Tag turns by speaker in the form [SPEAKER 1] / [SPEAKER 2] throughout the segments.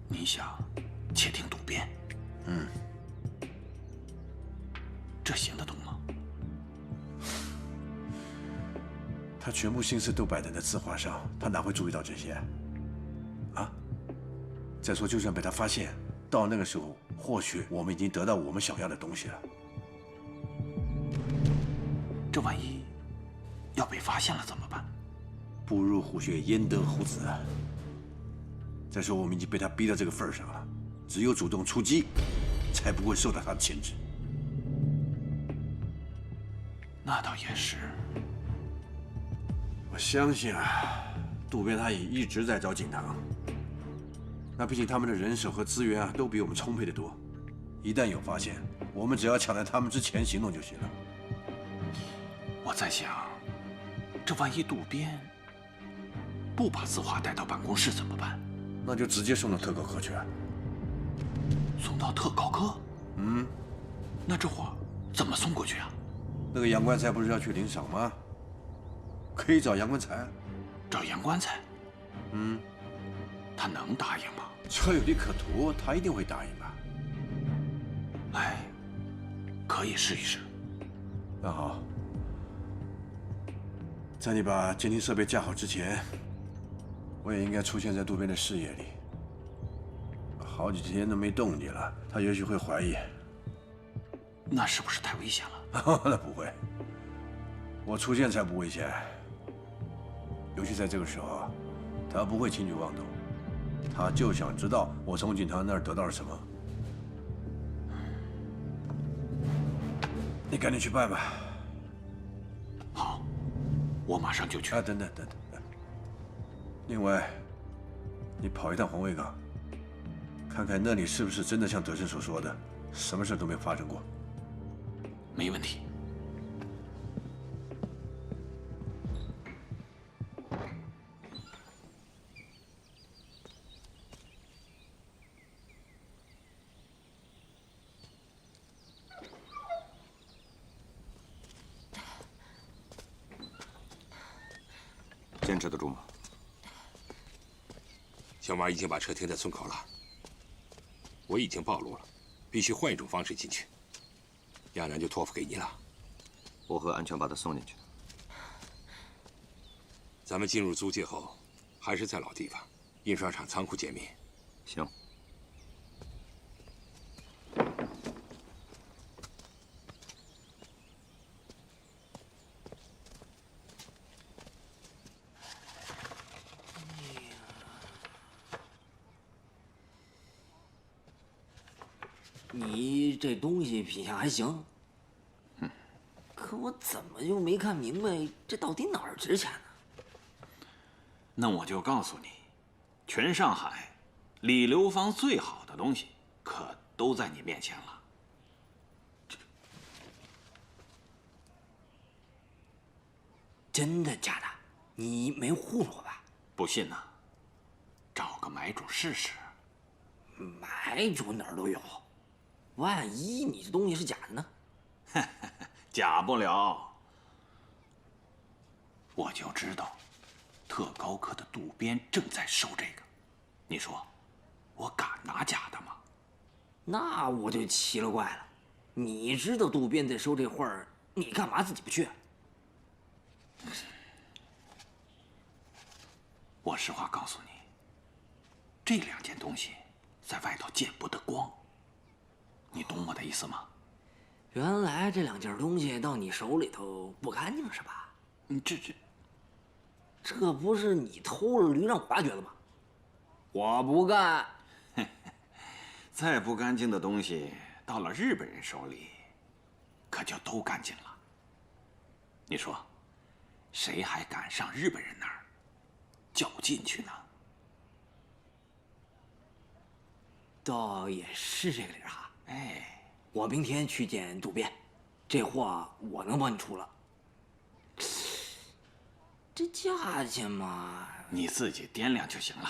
[SPEAKER 1] 你想窃听渡边？
[SPEAKER 2] 嗯，
[SPEAKER 1] 这行得通吗？
[SPEAKER 2] 他全部心思都摆在那字画上，他哪会注意到这些？啊！再说，就算被他发现，到那个时候，或许我们已经得到我们想要的东西了。
[SPEAKER 1] 这万一要被发现了怎么办？
[SPEAKER 2] 不入虎穴，焉得虎子啊！再说，我们已经被他逼到这个份儿上了，只有主动出击，才不会受到他的牵制。
[SPEAKER 1] 那倒也是。
[SPEAKER 2] 我相信啊，渡边他也一直在找景堂。那毕竟他们的人手和资源啊，都比我们充沛得多。一旦有发现，我们只要抢在他们之前行动就行了。
[SPEAKER 1] 我在想，这万一渡边不把字画带到办公室怎么办？
[SPEAKER 2] 那就直接送到特高科去啊。
[SPEAKER 1] 送到特高科？
[SPEAKER 2] 嗯，
[SPEAKER 1] 那这画怎么送过去啊？
[SPEAKER 2] 那个杨官才不是要去领赏吗？可以找杨官才。
[SPEAKER 1] 找杨官才？
[SPEAKER 2] 嗯，
[SPEAKER 1] 他能答应吗？
[SPEAKER 2] 只要有利可图，他一定会答应吧。
[SPEAKER 1] 哎，可以试一试。
[SPEAKER 2] 那好，在你把监听设备架好之前，我也应该出现在渡边的视野里。好几天都没动静了，他也许会怀疑。
[SPEAKER 1] 那是不是太危险了？
[SPEAKER 2] 那不会，我出现才不危险。尤其在这个时候，他不会轻举妄动，他就想知道我从景堂那儿得到了什么。你赶紧去办吧。
[SPEAKER 1] 好，我马上就去。
[SPEAKER 2] 啊，等等。另外，你跑一趟环卫岗，看看那里是不是真的像德生所说的，什么事都没有发生过。
[SPEAKER 1] 没问题。
[SPEAKER 3] 坚持得住吗？
[SPEAKER 4] 小马已经把车停在村口了，我已经暴露了，必须换一种方式进去。亚楠就托付给你了。
[SPEAKER 3] 我会安全把他送进去的。
[SPEAKER 4] 咱们进入租界后，还是在老地方，印刷厂仓库见面。
[SPEAKER 3] 行。
[SPEAKER 5] 你这东西品相还行，可我怎么就没看明白这到底哪儿值钱呢？
[SPEAKER 1] 那我就告诉你，全上海李流芳最好的东西，可都在你面前了。
[SPEAKER 5] 真的假的？你没糊弄我吧？
[SPEAKER 1] 不信呢，找个买主试试。
[SPEAKER 5] 买主哪儿都有，万一你这东西是假的呢？
[SPEAKER 1] 假不了。我就知道，特高科的渡边正在收这个。你说，我敢拿假的吗？
[SPEAKER 5] 那我就奇了怪了，你知道渡边在收这画儿，你干嘛自己不去？
[SPEAKER 1] 我实话告诉你，这两件东西在外头见不得光。你懂我的意思吗？
[SPEAKER 5] 原来这两件东西到你手里头不干净是吧？这不是你偷了驴让我爸觉得吗？我不干。
[SPEAKER 1] 再不干净的东西到了日本人手里，可就都干净了。你说，谁还敢上日本人那儿较劲去呢？
[SPEAKER 5] 倒也是这个理儿哈。
[SPEAKER 1] 哎，
[SPEAKER 5] 我明天去见渡边，这货我能帮你出了。这价钱嘛，
[SPEAKER 1] 你自己掂量就行了。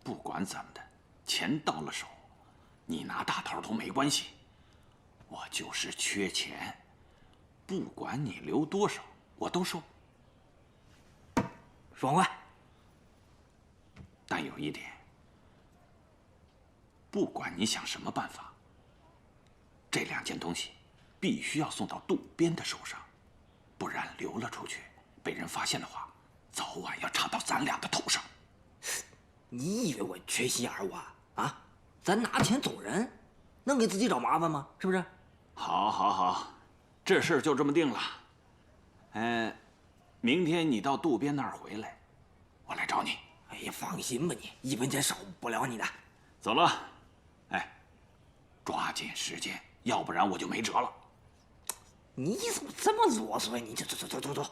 [SPEAKER 1] 不管怎么的，钱到了手，你拿大头都没关系。我就是缺钱，不管你留多少，我都收。
[SPEAKER 5] 爽快。
[SPEAKER 1] 但有一点，不管你想什么办法，这2件东西必须要送到渡边的手上，不然流了出去，被人发现的话，早晚要查到咱俩的头上。
[SPEAKER 5] 你以为我缺心眼儿我啊？咱拿钱走人，能给自己找麻烦吗？是不是？
[SPEAKER 1] 好，好，好，这事儿就这么定了。明天你到渡边那儿回来，我来找你。
[SPEAKER 5] 哎呀，放心吧你，1分钱少不了你的。
[SPEAKER 1] 走了，抓紧时间，要不然我就没辙了。
[SPEAKER 5] 你怎么这么啰嗦呀？你走，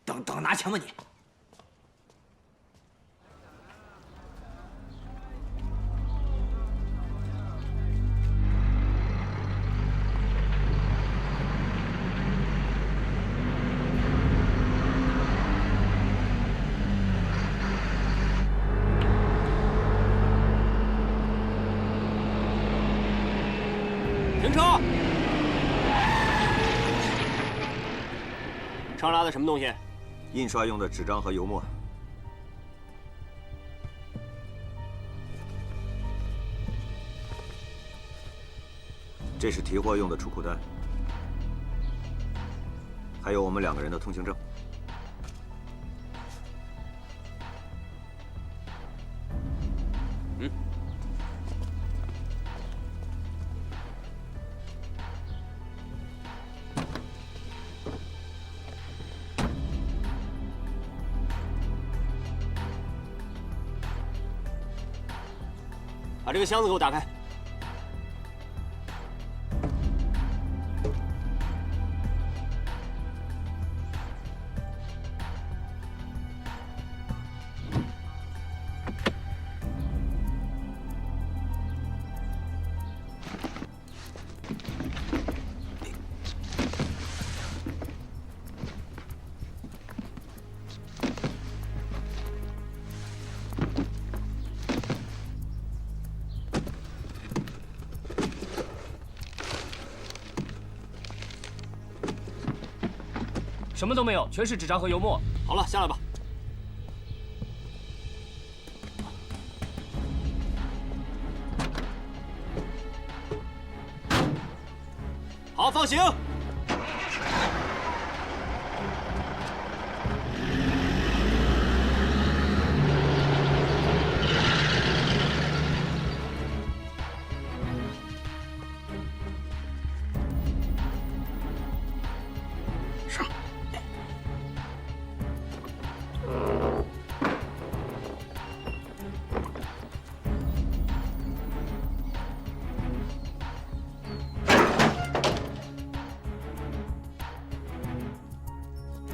[SPEAKER 5] 等拿钱吧你。
[SPEAKER 6] 停车！车上拉的什么东西？
[SPEAKER 3] 印刷用的纸张和油墨。这是提货用的出库单，还有我们2个人的通行证。
[SPEAKER 6] 把这个箱子给我打开。什么都没有，全是纸张和油墨。好了，下来吧。好，放行。
[SPEAKER 1] 上。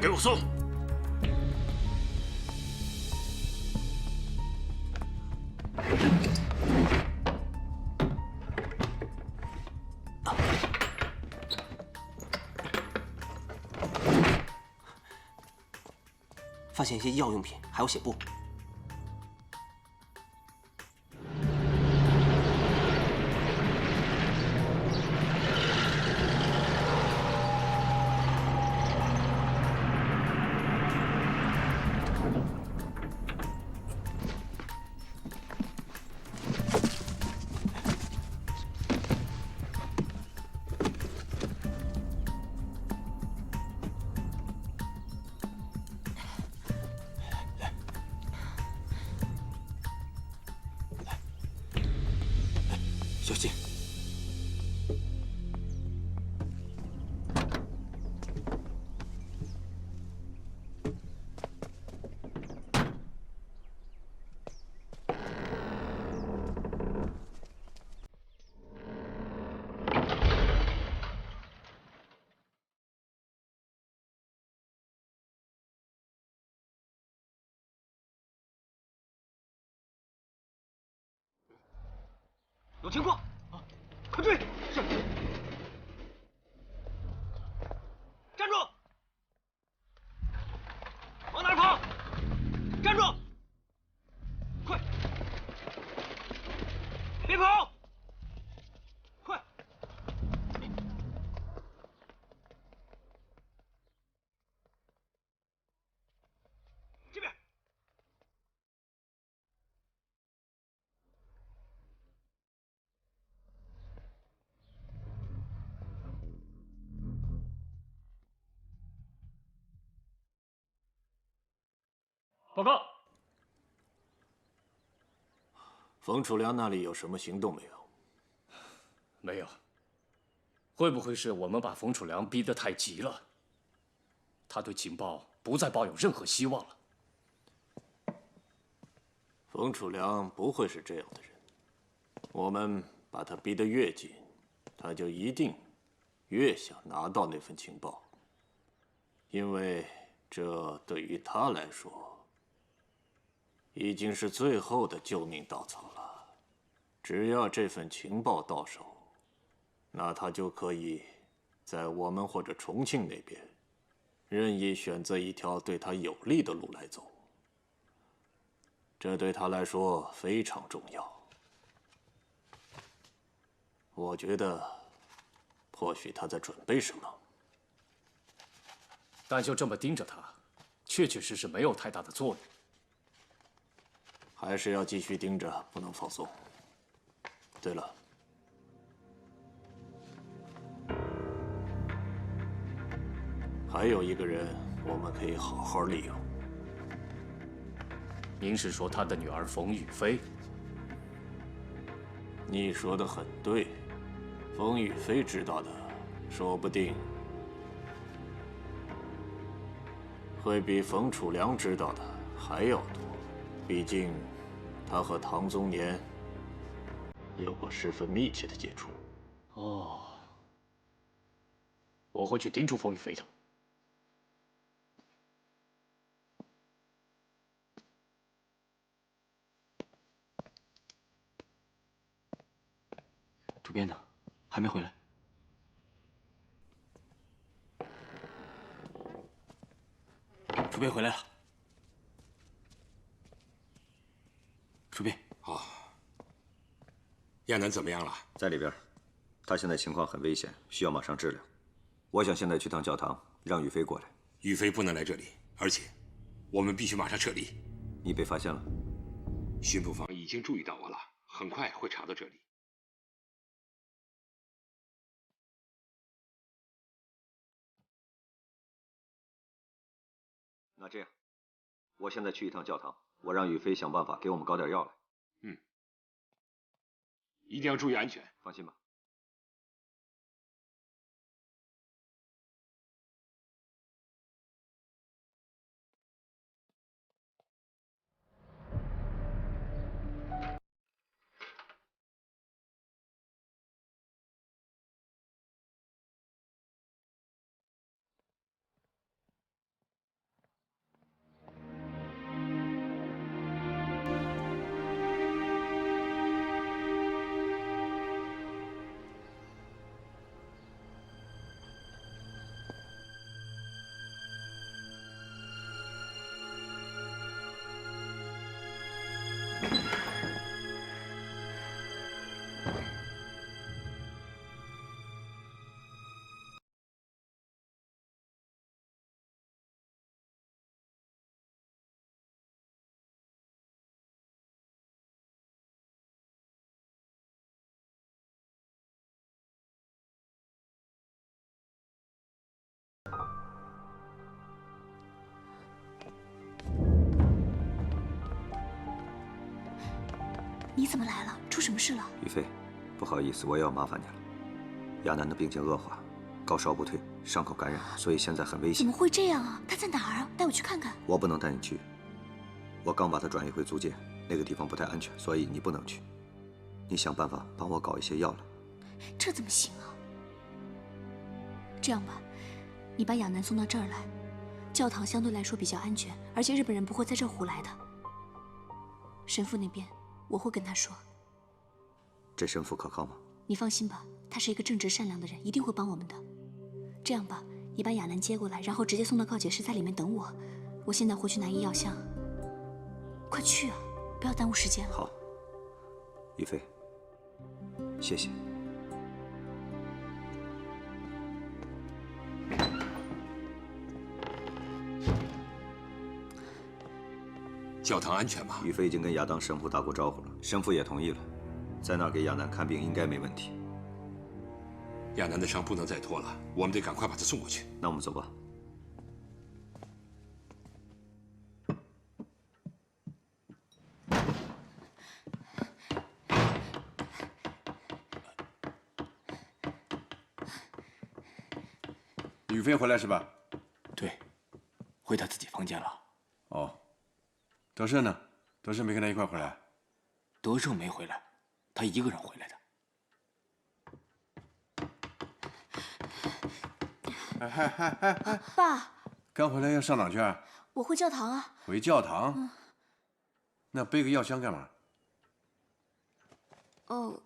[SPEAKER 1] 给我送。
[SPEAKER 6] 发现一些医药用品，还有血布。小心！有情况，快追！是。站住！往哪儿跑？站住！快！别跑！快！这边。
[SPEAKER 7] 报告。
[SPEAKER 8] 冯楚良那里有什么行动没有？
[SPEAKER 7] 没有。会不会是我们把冯楚良逼得太急了？他对情报不再抱有任何希望了。
[SPEAKER 8] 冯楚良不会是这样的人。我们把他逼得越紧，他就一定越想拿到那份情报，因为这对于他来说已经是最后的救命稻草了。只要这份情报到手，那他就可以在我们或者重庆那边任意选择一条对他有利的路来走。这对他来说非常重要。我觉得，或许他在准备什么。
[SPEAKER 7] 但就这么盯着他，确确实实没有太大的作用。
[SPEAKER 8] 还是要继续盯着，不能放松。对了，还有一个人，我们可以好好利用。
[SPEAKER 7] 您是说他的女儿冯雨霏？
[SPEAKER 8] 你说的很对，冯雨霏知道的，说不定会比冯楚良知道的还要多。毕竟，他和唐宗年有过十分密切的接触。
[SPEAKER 7] 哦，我会去盯住冯雨霏的。
[SPEAKER 6] 主编呢？还没回来。主编回来了。主编，
[SPEAKER 4] 好。亚楠怎么样了？
[SPEAKER 3] 在里边，他现在情况很危险，需要马上治疗。我想现在去趟教堂，让雨霏过来。
[SPEAKER 4] 雨霏不能来这里，而且我们必须马上撤离。
[SPEAKER 3] 你被发现了？
[SPEAKER 4] 巡捕房已经注意到我了，很快会查到这里。
[SPEAKER 3] 那这样，我现在去一趟教堂，我让雨霏想办法给我们搞点药来。
[SPEAKER 4] 嗯，一定要注意安全。
[SPEAKER 3] 放心吧。
[SPEAKER 9] 你怎么来了？出什么事了？
[SPEAKER 3] 雨霏，不好意思，我又要麻烦你了。亚楠的病情恶化，高烧不退，伤口感染，所以现在很危险。
[SPEAKER 9] 怎么会这样啊？他在哪儿啊？带我去看看。
[SPEAKER 3] 我不能带你去，我刚把他转移回租界，那个地方不太安全，所以你不能去。你想办法帮我搞一些药来。
[SPEAKER 9] 这怎么行啊？这样吧，你把亚楠送到这儿来，教堂相对来说比较安全，而且日本人不会在这儿胡来的。神父那边我会跟他说。
[SPEAKER 3] 这神父可靠吗？
[SPEAKER 9] 你放心吧，他是一个正直善良的人，一定会帮我们的。这样吧，你把亚楠接过来，然后直接送到告解室，在里面等我。我现在回去拿医药箱。快去啊，不要耽误时间了。
[SPEAKER 3] 好，雨霏，谢谢。
[SPEAKER 4] 教堂安全吗？
[SPEAKER 3] 雨霏已经跟亚当神父打过招呼了，神父也同意了，在那儿给亚楠看病应该没问题。
[SPEAKER 4] 亚楠的伤不能再拖了，我们得赶快把他送过去。
[SPEAKER 3] 那我们走吧。
[SPEAKER 2] 宇飞回来是吧？
[SPEAKER 7] 对，回他自己房间了。
[SPEAKER 2] 哦，德胜呢？德胜没跟他一块回来？
[SPEAKER 7] 德胜没回来，他一个人回来的。
[SPEAKER 9] 爸，
[SPEAKER 2] 刚回来要上哪去啊？
[SPEAKER 9] 我回教堂啊。
[SPEAKER 2] 回教堂？那背个药箱干嘛？
[SPEAKER 9] 哦，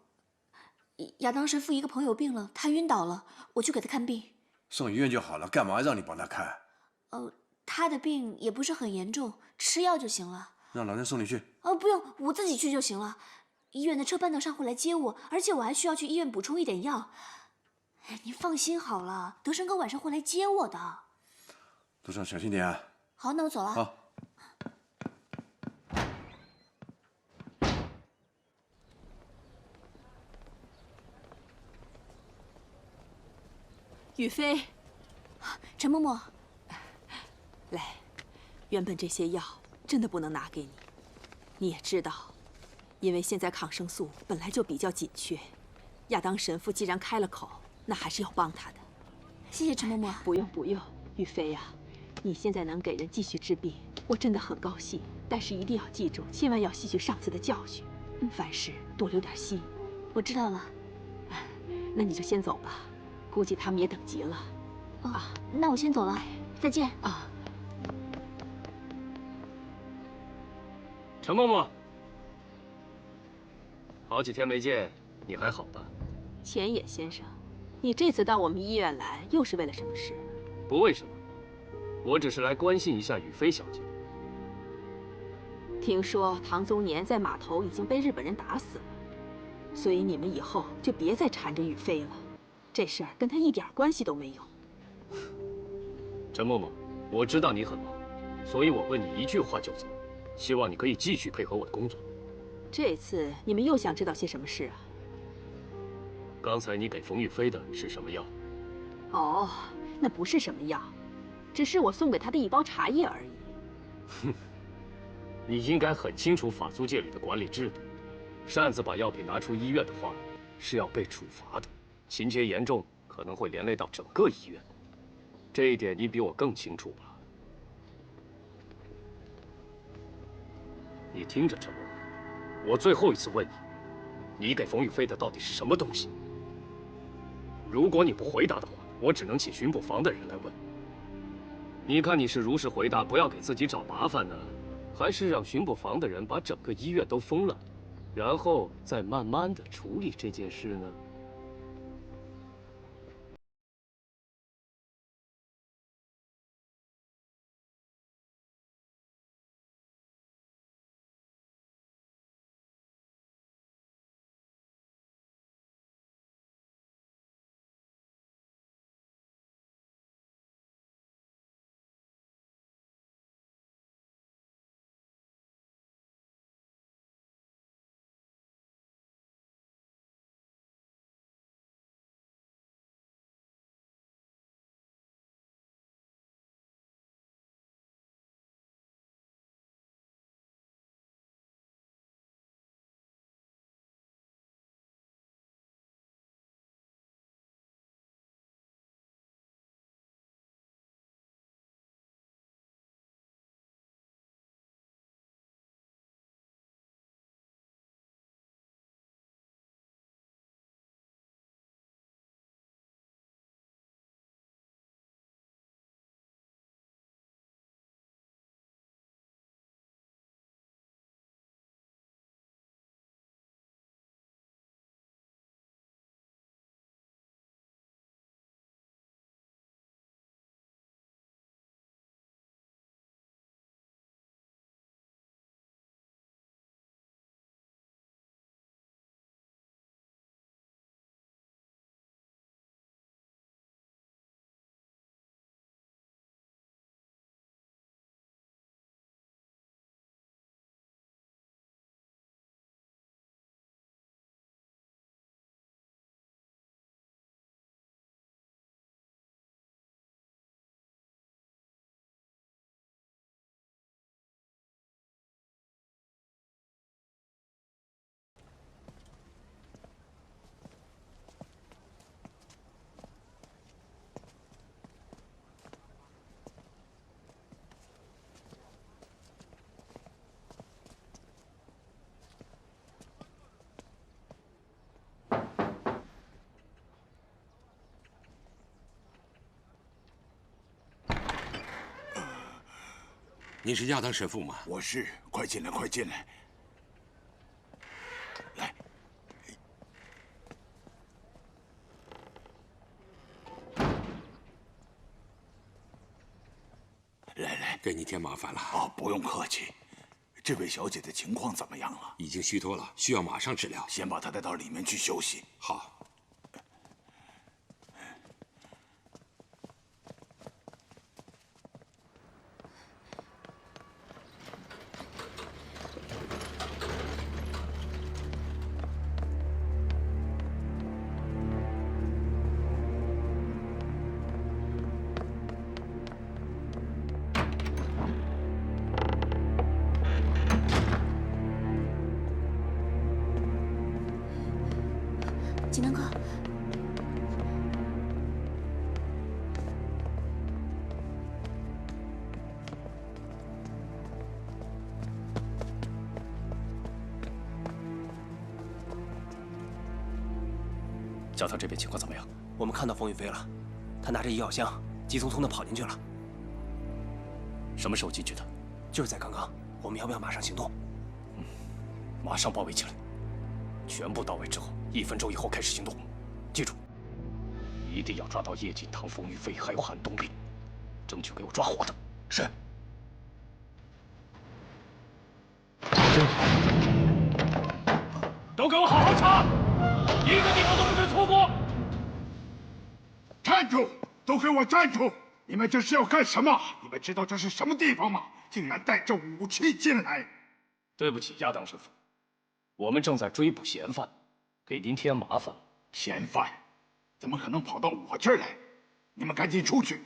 [SPEAKER 9] 亚当神父一个朋友病了，他晕倒了，我去给他看病。
[SPEAKER 2] 送医院就好了，干嘛让你帮他看？
[SPEAKER 9] 他的病也不是很严重，吃药就行了。
[SPEAKER 2] 让老人送你去。
[SPEAKER 9] 不用，我自己去就行了。医院的车班能上会来接我，而且我还需要去医院补充一点药。您放心好了，德生哥晚上会来接我的。
[SPEAKER 2] 路上小心点啊。
[SPEAKER 9] 好，那我走了。
[SPEAKER 2] 好。
[SPEAKER 10] 雨飞，
[SPEAKER 9] 陈嬷嬷，
[SPEAKER 10] 来，原本这些药真的不能拿给你，你也知道，因为现在抗生素本来就比较紧缺，亚当神父既然开了口，那还是要帮他的。
[SPEAKER 9] 谢谢陈嬷嬷。
[SPEAKER 10] 不用不用，雨飞呀，你现在能给人继续治病，我真的很高兴。但是一定要记住，千万要吸取上次的教训，凡事多留点心。
[SPEAKER 9] 我知道了。
[SPEAKER 10] 那你就先走吧。估计他们也等急了。
[SPEAKER 9] 那我先走了，再见。
[SPEAKER 7] 陈嬷嬷，好几天没见，你还好吧？
[SPEAKER 10] 钱野先生，你这次到我们医院来，又是为了什么事？
[SPEAKER 7] 不为什么，我只是来关心一下雨飞小姐。
[SPEAKER 10] 听说唐宗年在码头已经被日本人打死了，所以你们以后就别再缠着雨飞了。这事儿跟他一点关系都没有。
[SPEAKER 7] 陈嬷嬷，我知道你很忙，所以我问你一句话就走，希望你可以继续配合我的工作。
[SPEAKER 10] 这次你们又想知道些什么事啊？
[SPEAKER 7] 刚才你给冯玉飞的是什么药？
[SPEAKER 10] 哦，那不是什么药，只是我送给他的一包茶叶而已。
[SPEAKER 7] 哼，你应该很清楚法租界里的管理制度，擅自把药品拿出医院的话，是要被处罚的。情节严重，可能会连累到整个医院。这一点你比我更清楚吧？你听着，陈嬷嬷，我最后一次问你，你给冯宇飞的到底是什么东西？如果你不回答的话，我只能请巡捕房的人来问。你看你是如实回答，不要给自己找麻烦呢，还是让巡捕房的人把整个医院都封了，然后再慢慢的处理这件事呢？
[SPEAKER 4] 你是亚当神父吗？
[SPEAKER 11] 我是，快进来，快进来。来，来，
[SPEAKER 4] 给你添麻烦了。
[SPEAKER 11] 哦，不用客气。这位小姐的情况怎么样了？
[SPEAKER 4] 已经虚脱了，需要马上治疗。
[SPEAKER 11] 先把她带到里面去休息。
[SPEAKER 4] 好。
[SPEAKER 9] 济南哥，
[SPEAKER 7] 教堂这边情况怎么样？
[SPEAKER 12] 我们看到冯宇飞了，他拿着医药箱急匆匆地跑进去了。
[SPEAKER 7] 什么时候进去的？
[SPEAKER 12] 就是在刚刚。我们要不要马上行动？
[SPEAKER 7] 马上包围起来，全部到位之后，1分钟以后开始行动。记住，一定要抓到叶锦堂、冯玉飞还有韩东林，争取给我抓活的。是。都给我好好查，一个地方都不准错过！
[SPEAKER 11] 站住！都给我站住！你们这是要干什么？你们知道这是什么地方吗？竟然带着武器进来！
[SPEAKER 7] 对不起，亚当神父，我们正在追捕嫌犯，给您添麻烦。
[SPEAKER 11] 嫌犯怎么可能跑到我这儿来？你们赶紧出去！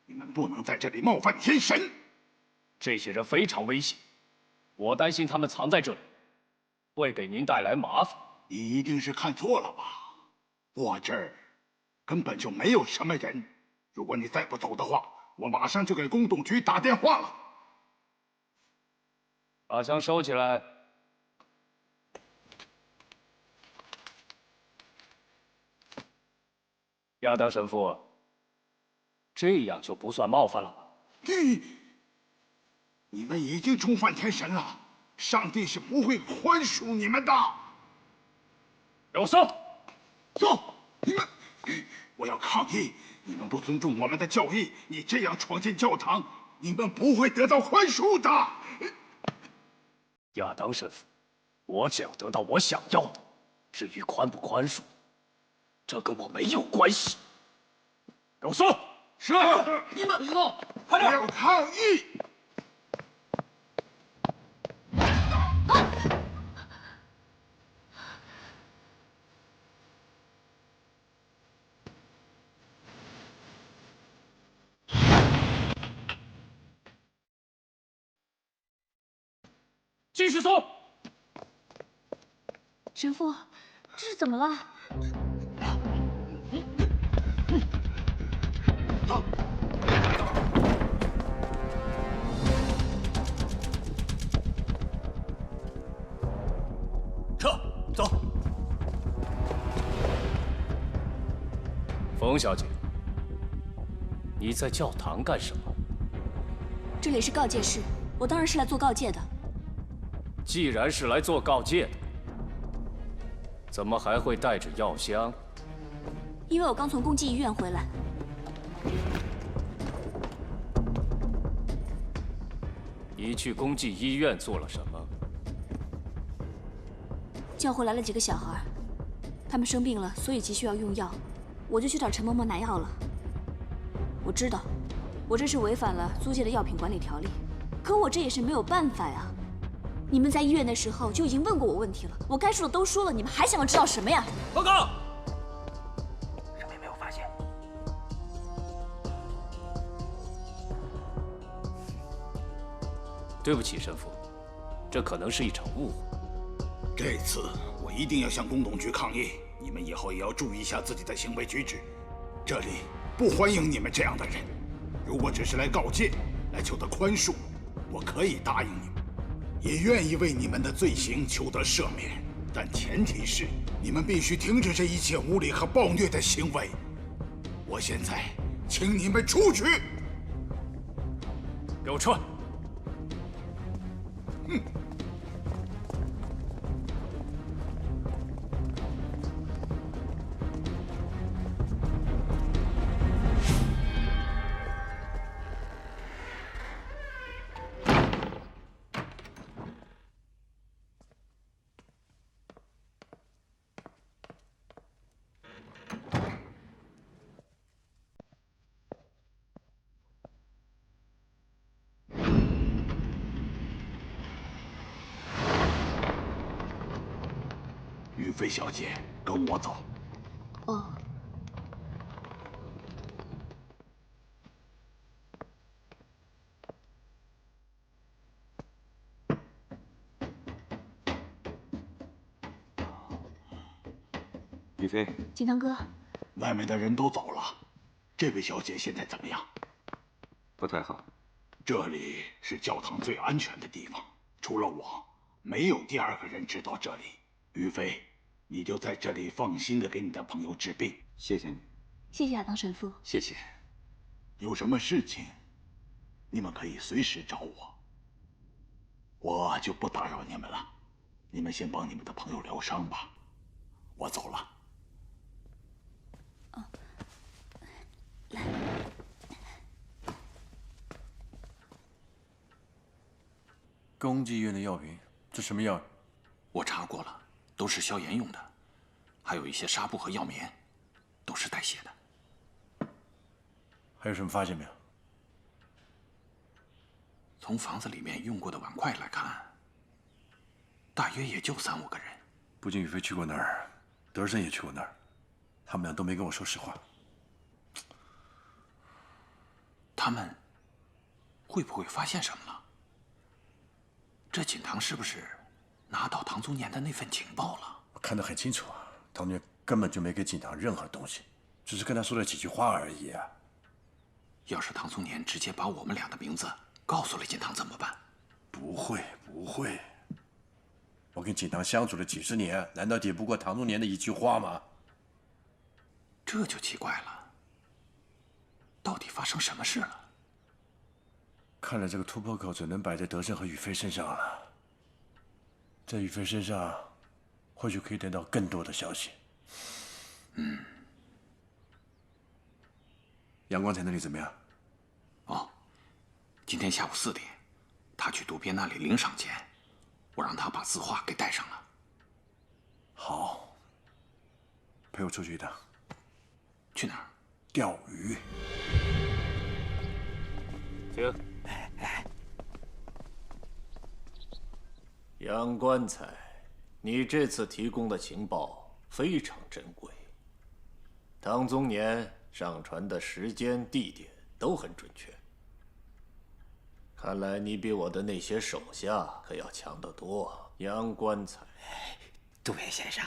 [SPEAKER 11] 你们不能在这里冒犯天神。
[SPEAKER 7] 这些人非常危险，我担心他们藏在这里，会给您带来麻烦。
[SPEAKER 11] 你一定是看错了吧？我这儿根本就没有什么人。如果你再不走的话，我马上就给公董局打电话了。
[SPEAKER 7] 把枪收起来。亚当神父，这样就不算冒犯了吧？
[SPEAKER 11] 你们已经触犯天神了，上帝是不会宽恕你们的。
[SPEAKER 7] 给我搜！
[SPEAKER 11] 走！你们，我要抗议！你们不尊重我们的教义，你这样闯进教堂，你们不会得到宽恕的。
[SPEAKER 7] 亚当神父，我只要得到我想要的，至于宽不宽恕，这跟我没有关系。给我搜！是。
[SPEAKER 11] 你们快点！我要抗议！
[SPEAKER 7] 继续搜。
[SPEAKER 9] 神父，这是怎么了？
[SPEAKER 11] 走。
[SPEAKER 12] 撤，走。
[SPEAKER 7] 冯小姐，你在教堂干什么？
[SPEAKER 9] 这里是告诫室，我当然是来做告诫的。
[SPEAKER 7] 既然是来做告诫的，怎么还会带着药箱？
[SPEAKER 9] 因为我刚从公济医院回来。
[SPEAKER 7] 你去公济医院做了什么？
[SPEAKER 9] 叫回来了几个小孩，他们生病了，所以急需要用药，我就去找陈嬷嬷拿药了。我知道，我这是违反了租界的药品管理条例，可我这也是没有办法呀。你们在医院的时候就已经问过我问题了，我该说的都说了，你们还想要知道什么呀？
[SPEAKER 12] 报告，什么也没有发现。
[SPEAKER 7] 对不起，神父，这可能是一场误会。
[SPEAKER 11] 这次我一定要向公董局抗议，你们以后也要注意一下自己的行为举止。这里不欢迎你们这样的人。如果只是来告诫，来求得宽恕，我可以答应你们。也愿意为你们的罪行求得赦免，但前提是你们必须停止这一切无理和暴虐的行为。我现在请你们出去。
[SPEAKER 7] 给我撤！
[SPEAKER 11] 玉妃小姐，跟我走。
[SPEAKER 9] 哦。
[SPEAKER 3] 玉妃，
[SPEAKER 9] 锦堂哥，
[SPEAKER 11] 外面的人都走了，这位小姐现在怎么样？
[SPEAKER 3] 不太好。
[SPEAKER 11] 这里是教堂最安全的地方，除了我，没有第二个人知道这里。玉妃，你就在这里放心的给你的朋友治病。
[SPEAKER 3] 谢谢你。
[SPEAKER 9] 谢谢亚当神父。
[SPEAKER 1] 谢谢。
[SPEAKER 11] 有什么事情，你们可以随时找我，我就不打扰你们了。你们先帮你们的朋友疗伤吧，我走了。
[SPEAKER 9] 来，
[SPEAKER 2] 公济医院的药瓶，这什么药？
[SPEAKER 1] 我查过了，都是消炎用的，还有一些纱布和药棉，都是代谢的。
[SPEAKER 2] 还有什么发现没有？
[SPEAKER 1] 从房子里面用过的碗筷来看，大约也就3、5个人。
[SPEAKER 2] 不仅宇飞去过那儿，德胜也去过那儿，他们俩都没跟我说实话。
[SPEAKER 1] 他们会不会发现什么了？这锦堂是不是拿到唐宗年的那份情报了？
[SPEAKER 2] 我看得很清楚啊，唐宗年根本就没给锦堂任何东西，只是跟他说了几句话而已啊。
[SPEAKER 1] 要是唐宗年直接把我们俩的名字告诉了锦堂怎么办？
[SPEAKER 2] 不会，不会。我跟锦堂相处了几10年，难道抵不过唐宗年的一句话吗？
[SPEAKER 1] 这就奇怪了。到底发生什么事了？
[SPEAKER 2] 看来这个突破口只能摆在德胜和宇飞身上了。在宇飞身上，或许可以得到更多的消息。阳光台那里怎么样？
[SPEAKER 1] 哦，今天下午4点，他去渡边那里领赏钱，我让他把字画给带上了。
[SPEAKER 2] 好，陪我出去一趟。
[SPEAKER 1] 去哪儿？
[SPEAKER 2] 钓鱼。
[SPEAKER 8] 停。杨棺材，你这次提供的情报非常珍贵。唐宗年上船的时间、地点都很准确。看来你比我的那些手下可要强得多。杨棺材，
[SPEAKER 5] 杜边先生，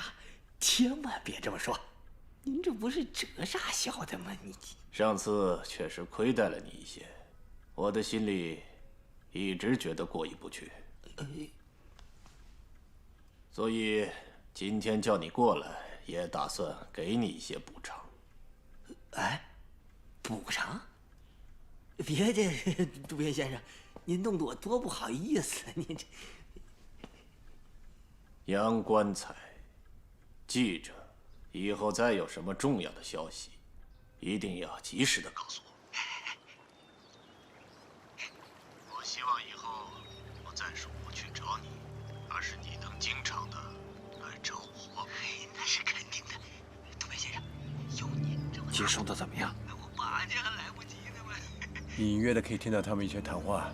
[SPEAKER 5] 千万别这么说，您这不是折煞小的吗？你
[SPEAKER 8] 上次确实亏待了你一些，我的心里一直觉得过意不去。所以今天叫你过来，也打算给你一些补偿。
[SPEAKER 5] 哎，补偿？别介，渡边先生，您弄得我多不好意思。您这
[SPEAKER 8] 杨棺材，记着，以后再有什么重要的消息，一定要及时的告诉我。我希望以后不再是我去找你，而是你能经常的来找我。
[SPEAKER 5] 那是肯定的，渡边先生，有您这么
[SPEAKER 1] 接收的怎么样？
[SPEAKER 5] 我拔剑还来不及呢嘛。
[SPEAKER 2] 隐约的可以听到他们一些谈话。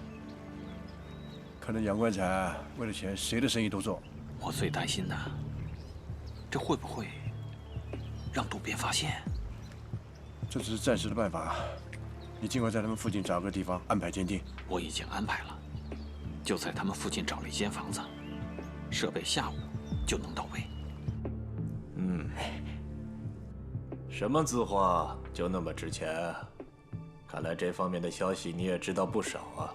[SPEAKER 2] 看来杨棺材为了钱，谁的生意都做。
[SPEAKER 1] 我最担心的，这会不会让渡边发现？
[SPEAKER 2] 这只是暂时的办法。你尽快在他们附近找个地方安排监听。
[SPEAKER 1] 我已经安排了，就在他们附近找了一间房子，设备下午就能到位。
[SPEAKER 8] 什么字画就那么值钱啊？看来这方面的消息你也知道不少啊。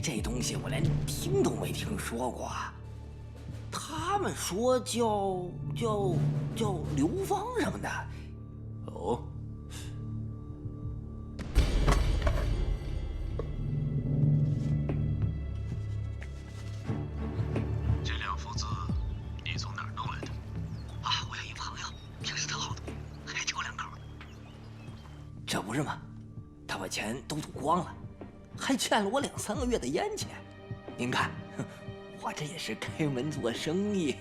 [SPEAKER 5] 这东西我连听都没听说过。他们说叫流芳什么的。
[SPEAKER 8] 哦。
[SPEAKER 5] 不是吗？他把钱都赌光了，还欠了我2、3个月的烟钱。您看，我这也是开门做生意，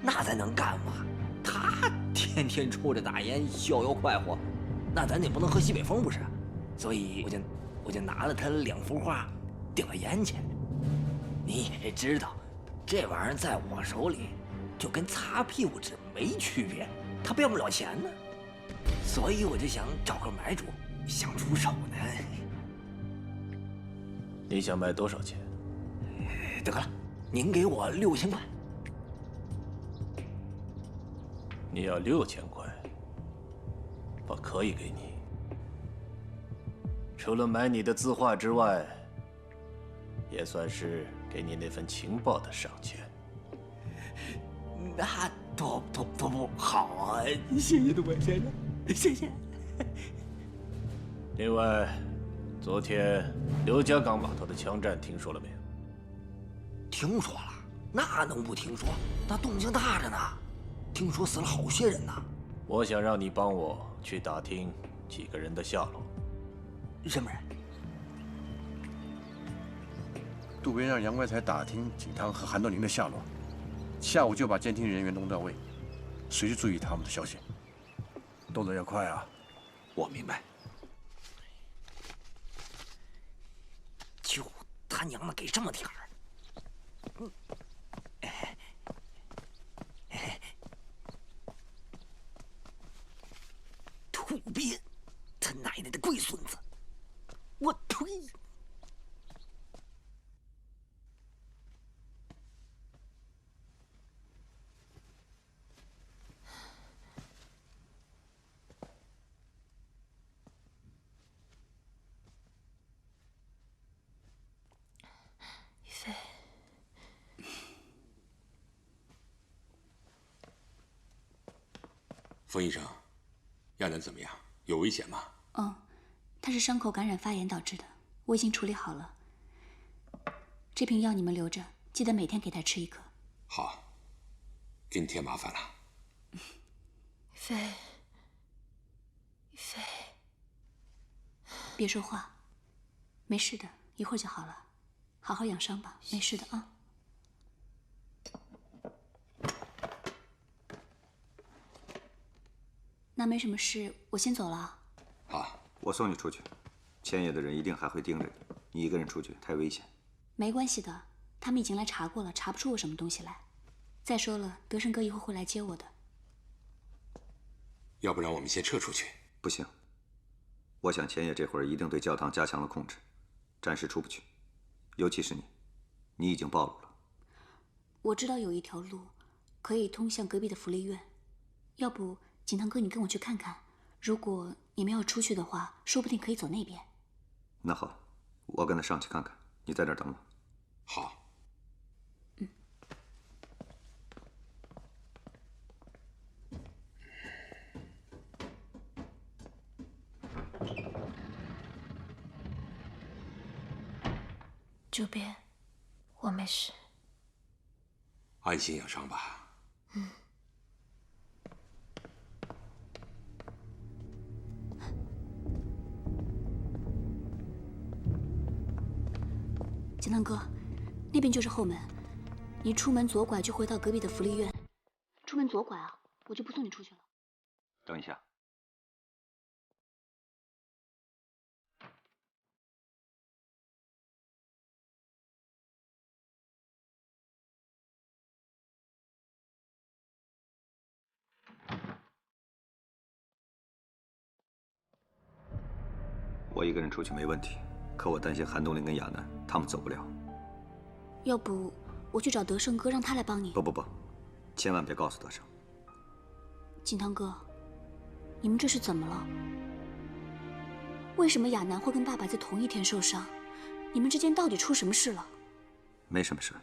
[SPEAKER 5] 那咱能干嘛？他天天抽着大烟，逍遥快活，那咱也不能喝西北风不是？所以我就拿了他2幅画，顶了烟钱。你也知道，这玩意儿在我手里就跟擦屁股纸没区别，他变不了钱呢。所以我就想找个买主，想出手呢。
[SPEAKER 8] 你想卖多少钱？
[SPEAKER 5] 得了，您给我6000块。
[SPEAKER 8] 你要6000块，我可以给你。除了买你的字画之外，也算是给你那份情报的赏钱。
[SPEAKER 5] 那多不好啊！谢谢杜本先生，谢谢。
[SPEAKER 8] 另外，昨天刘家港码头的枪战听说了没有？
[SPEAKER 5] 听说了，那能不听说？那动静大着呢，听说死了好些人呢。
[SPEAKER 8] 我想让你帮我去打听几个人的下落。
[SPEAKER 5] 什么人？
[SPEAKER 2] 渡边让杨怪才打听景汤和韩东林的下落，下午就把监听人员弄到位，随时注意他们的消息。动作要快啊！
[SPEAKER 1] 我明白。
[SPEAKER 5] 就他娘的给这么点儿！渡边，他奶奶的龟孙子！我呸！
[SPEAKER 9] 于飞，
[SPEAKER 4] 冯医生，亚楠怎么样？有危险吗？
[SPEAKER 9] 嗯，他是伤口感染发炎导致的，我已经处理好了。这瓶药你们留着，记得每天给他吃1颗。
[SPEAKER 4] 好，给你添麻烦了。
[SPEAKER 9] 于飞，于飞，别说话，没事的，一会儿就好了。好好养伤吧，没事的啊。那没什么事，我先走了。
[SPEAKER 3] 好，我送你出去。千野的人一定还会盯着你，你一个人出去太危险。
[SPEAKER 9] 没关系的，他们已经来查过了，查不出我什么东西来。再说了，德胜哥一会儿会来接我的。
[SPEAKER 4] 要不然我们先撤出去。
[SPEAKER 3] 不行，我想千野这会儿一定对教堂加强了控制，暂时出不去。尤其是你，你已经暴露了。
[SPEAKER 9] 我知道有一条路可以通向隔壁的福利院，要不景堂哥你跟我去看看。如果你们要出去的话，说不定可以走那边。
[SPEAKER 3] 那好，我跟他上去看看，你在这儿等我。
[SPEAKER 4] 好。
[SPEAKER 9] 这边我没事。
[SPEAKER 4] 安心养伤吧。
[SPEAKER 9] 嗯。景堂哥，那边就是后门，你出门左拐就回到隔壁的福利院。出门左拐啊，我就不送你出去了。
[SPEAKER 3] 等一下。我一个人出去没问题，可我担心韩东林跟亚楠他们走不了。
[SPEAKER 9] 要不我去找德胜哥，让他来帮你。
[SPEAKER 3] 不，千万别告诉德胜。
[SPEAKER 9] 景堂哥，你们这是怎么了？为什么亚楠会跟爸爸在同一天受伤？你们之间到底出什么事了？
[SPEAKER 3] 没什么事，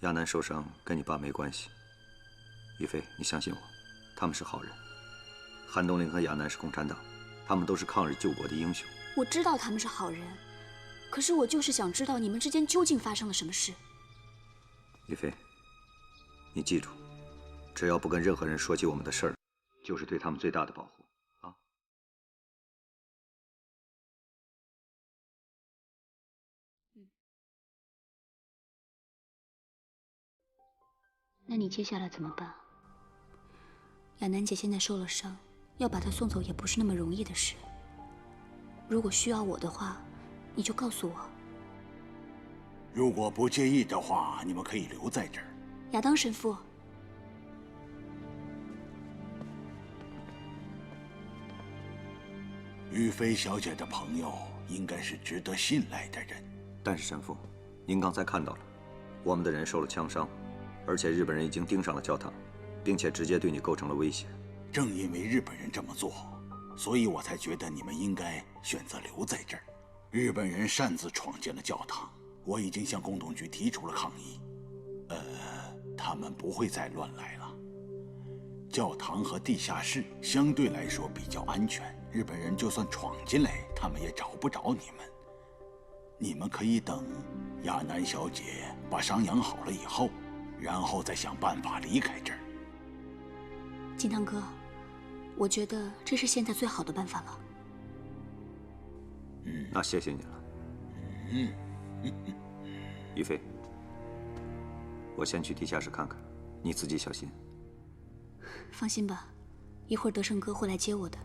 [SPEAKER 3] 亚楠受伤跟你爸没关系。于飞，你相信我，他们是好人。韩东林和亚楠是共产党。他们都是抗日救国的英雄。
[SPEAKER 9] 我知道他们是好人，可是我就是想知道你们之间究竟发生了什么事。
[SPEAKER 3] 于飞，你记住，只要不跟任何人说起我们的事儿，就是对他们最大的保护。
[SPEAKER 9] 那你接下来怎么办？亚楠姐现在受了伤，要把她送走也不是那么容易的事。如果需要我的话，你就告诉我。
[SPEAKER 11] 如果不介意的话，你们可以留在这儿。
[SPEAKER 9] 亚当神父，
[SPEAKER 11] 玉妃小姐的朋友应该是值得信赖的人。
[SPEAKER 3] 但是神父，您刚才看到了，我们的人受了枪伤，而且日本人已经盯上了教堂，并且直接对你构成了威胁。
[SPEAKER 11] 正因为日本人这么做，所以我才觉得你们应该选择留在这儿。日本人擅自闯进了教堂，我已经向公董局提出了抗议。他们不会再乱来了。教堂和地下室相对来说比较安全，日本人就算闯进来，他们也找不着你们。你们可以等亚楠小姐把伤养好了以后，然后再想办法离开这儿。
[SPEAKER 9] 金堂哥，我觉得这是现在最好的办法了。
[SPEAKER 3] 那谢谢你了。于飞，我先去地下室看看，你自己小心。
[SPEAKER 9] 放心吧，一会儿德胜哥会来接我的。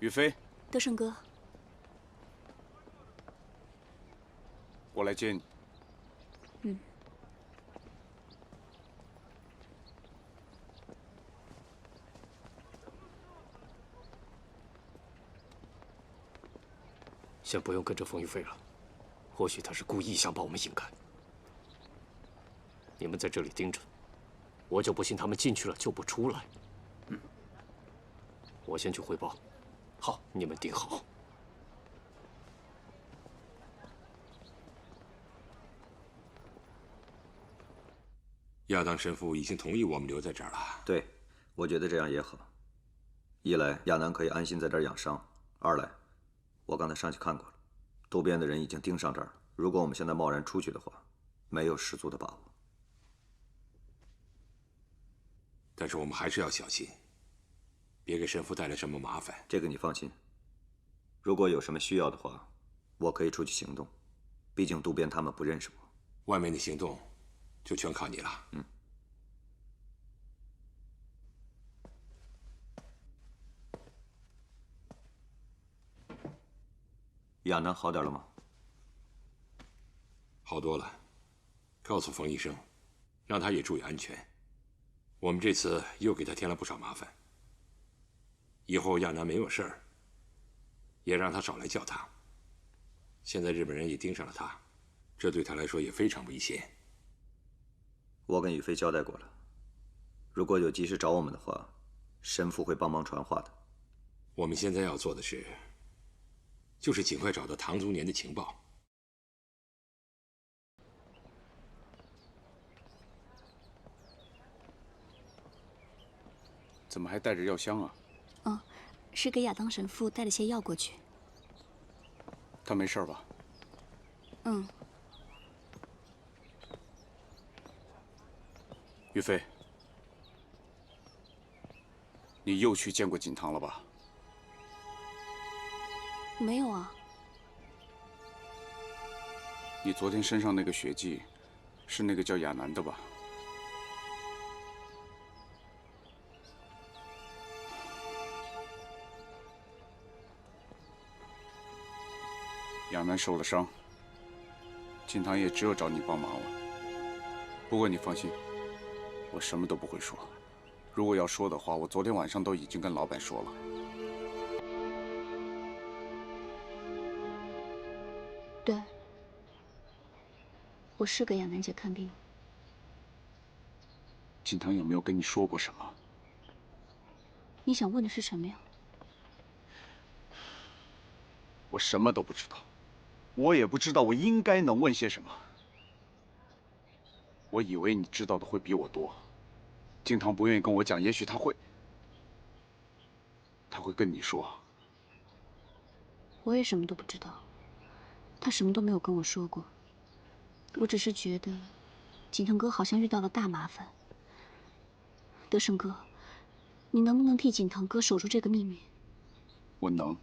[SPEAKER 13] 于飞，
[SPEAKER 9] 德胜哥，
[SPEAKER 13] 我来接你。
[SPEAKER 7] 先不用跟着冯玉飞了，或许他是故意想把我们引开。你们在这里盯着，我就不信他们进去了就不出来。我先去汇报。好，你们盯好。
[SPEAKER 4] 亚当神父已经同意我们留在这儿了。
[SPEAKER 3] 对，我觉得这样也好。一来亚楠可以安心在这儿养伤；二来，我刚才上去看过了，渡边的人已经盯上这儿了。如果我们现在贸然出去的话，没有十足的把握。
[SPEAKER 4] 但是我们还是要小心，别给神父带来什么麻烦。
[SPEAKER 3] 这个你放心。如果有什么需要的话，我可以出去行动。毕竟渡边他们不认识我。
[SPEAKER 4] 外面的行动就全靠你了。
[SPEAKER 3] 亚楠好点了吗？
[SPEAKER 4] 好多了，告诉冯医生，让他也注意安全。我们这次又给他添了不少麻烦。以后亚楠没有事儿，也让他少来教堂。现在日本人也盯上了他，这对他来说也非常危险。
[SPEAKER 3] 我跟宇飞交代过了，如果有急事找我们的话，神父会帮忙传话的。
[SPEAKER 4] 我们现在要做的事，就是尽快找到唐宗年的情报。
[SPEAKER 13] 怎么还带着药箱啊？
[SPEAKER 9] 是给亚当神父带了些药过去。
[SPEAKER 13] 他没事吧？于飞，你又去见过景堂了吧？
[SPEAKER 9] 没有啊。
[SPEAKER 13] 你昨天身上那个血迹，是那个叫亚楠的吧？亚楠受了伤，景堂也只有找你帮忙了。不过你放心，我什么都不会说。如果要说的话，我昨天晚上都已经跟老板说了。
[SPEAKER 9] 对，我是给亚楠姐看病。
[SPEAKER 13] 景堂有没有跟你说过什么？
[SPEAKER 9] 你想问的是什么呀？
[SPEAKER 13] 我什么都不知道，我也不知道我应该能问些什么。我以为你知道的会比我多。景堂不愿意跟我讲，也许他会跟你说。
[SPEAKER 9] 我也什么都不知道，他什么都没有跟我说过。我只是觉得，景腾哥好像遇到了大麻烦。德胜哥，你能不能替景腾哥守住这个秘密？
[SPEAKER 13] 我能，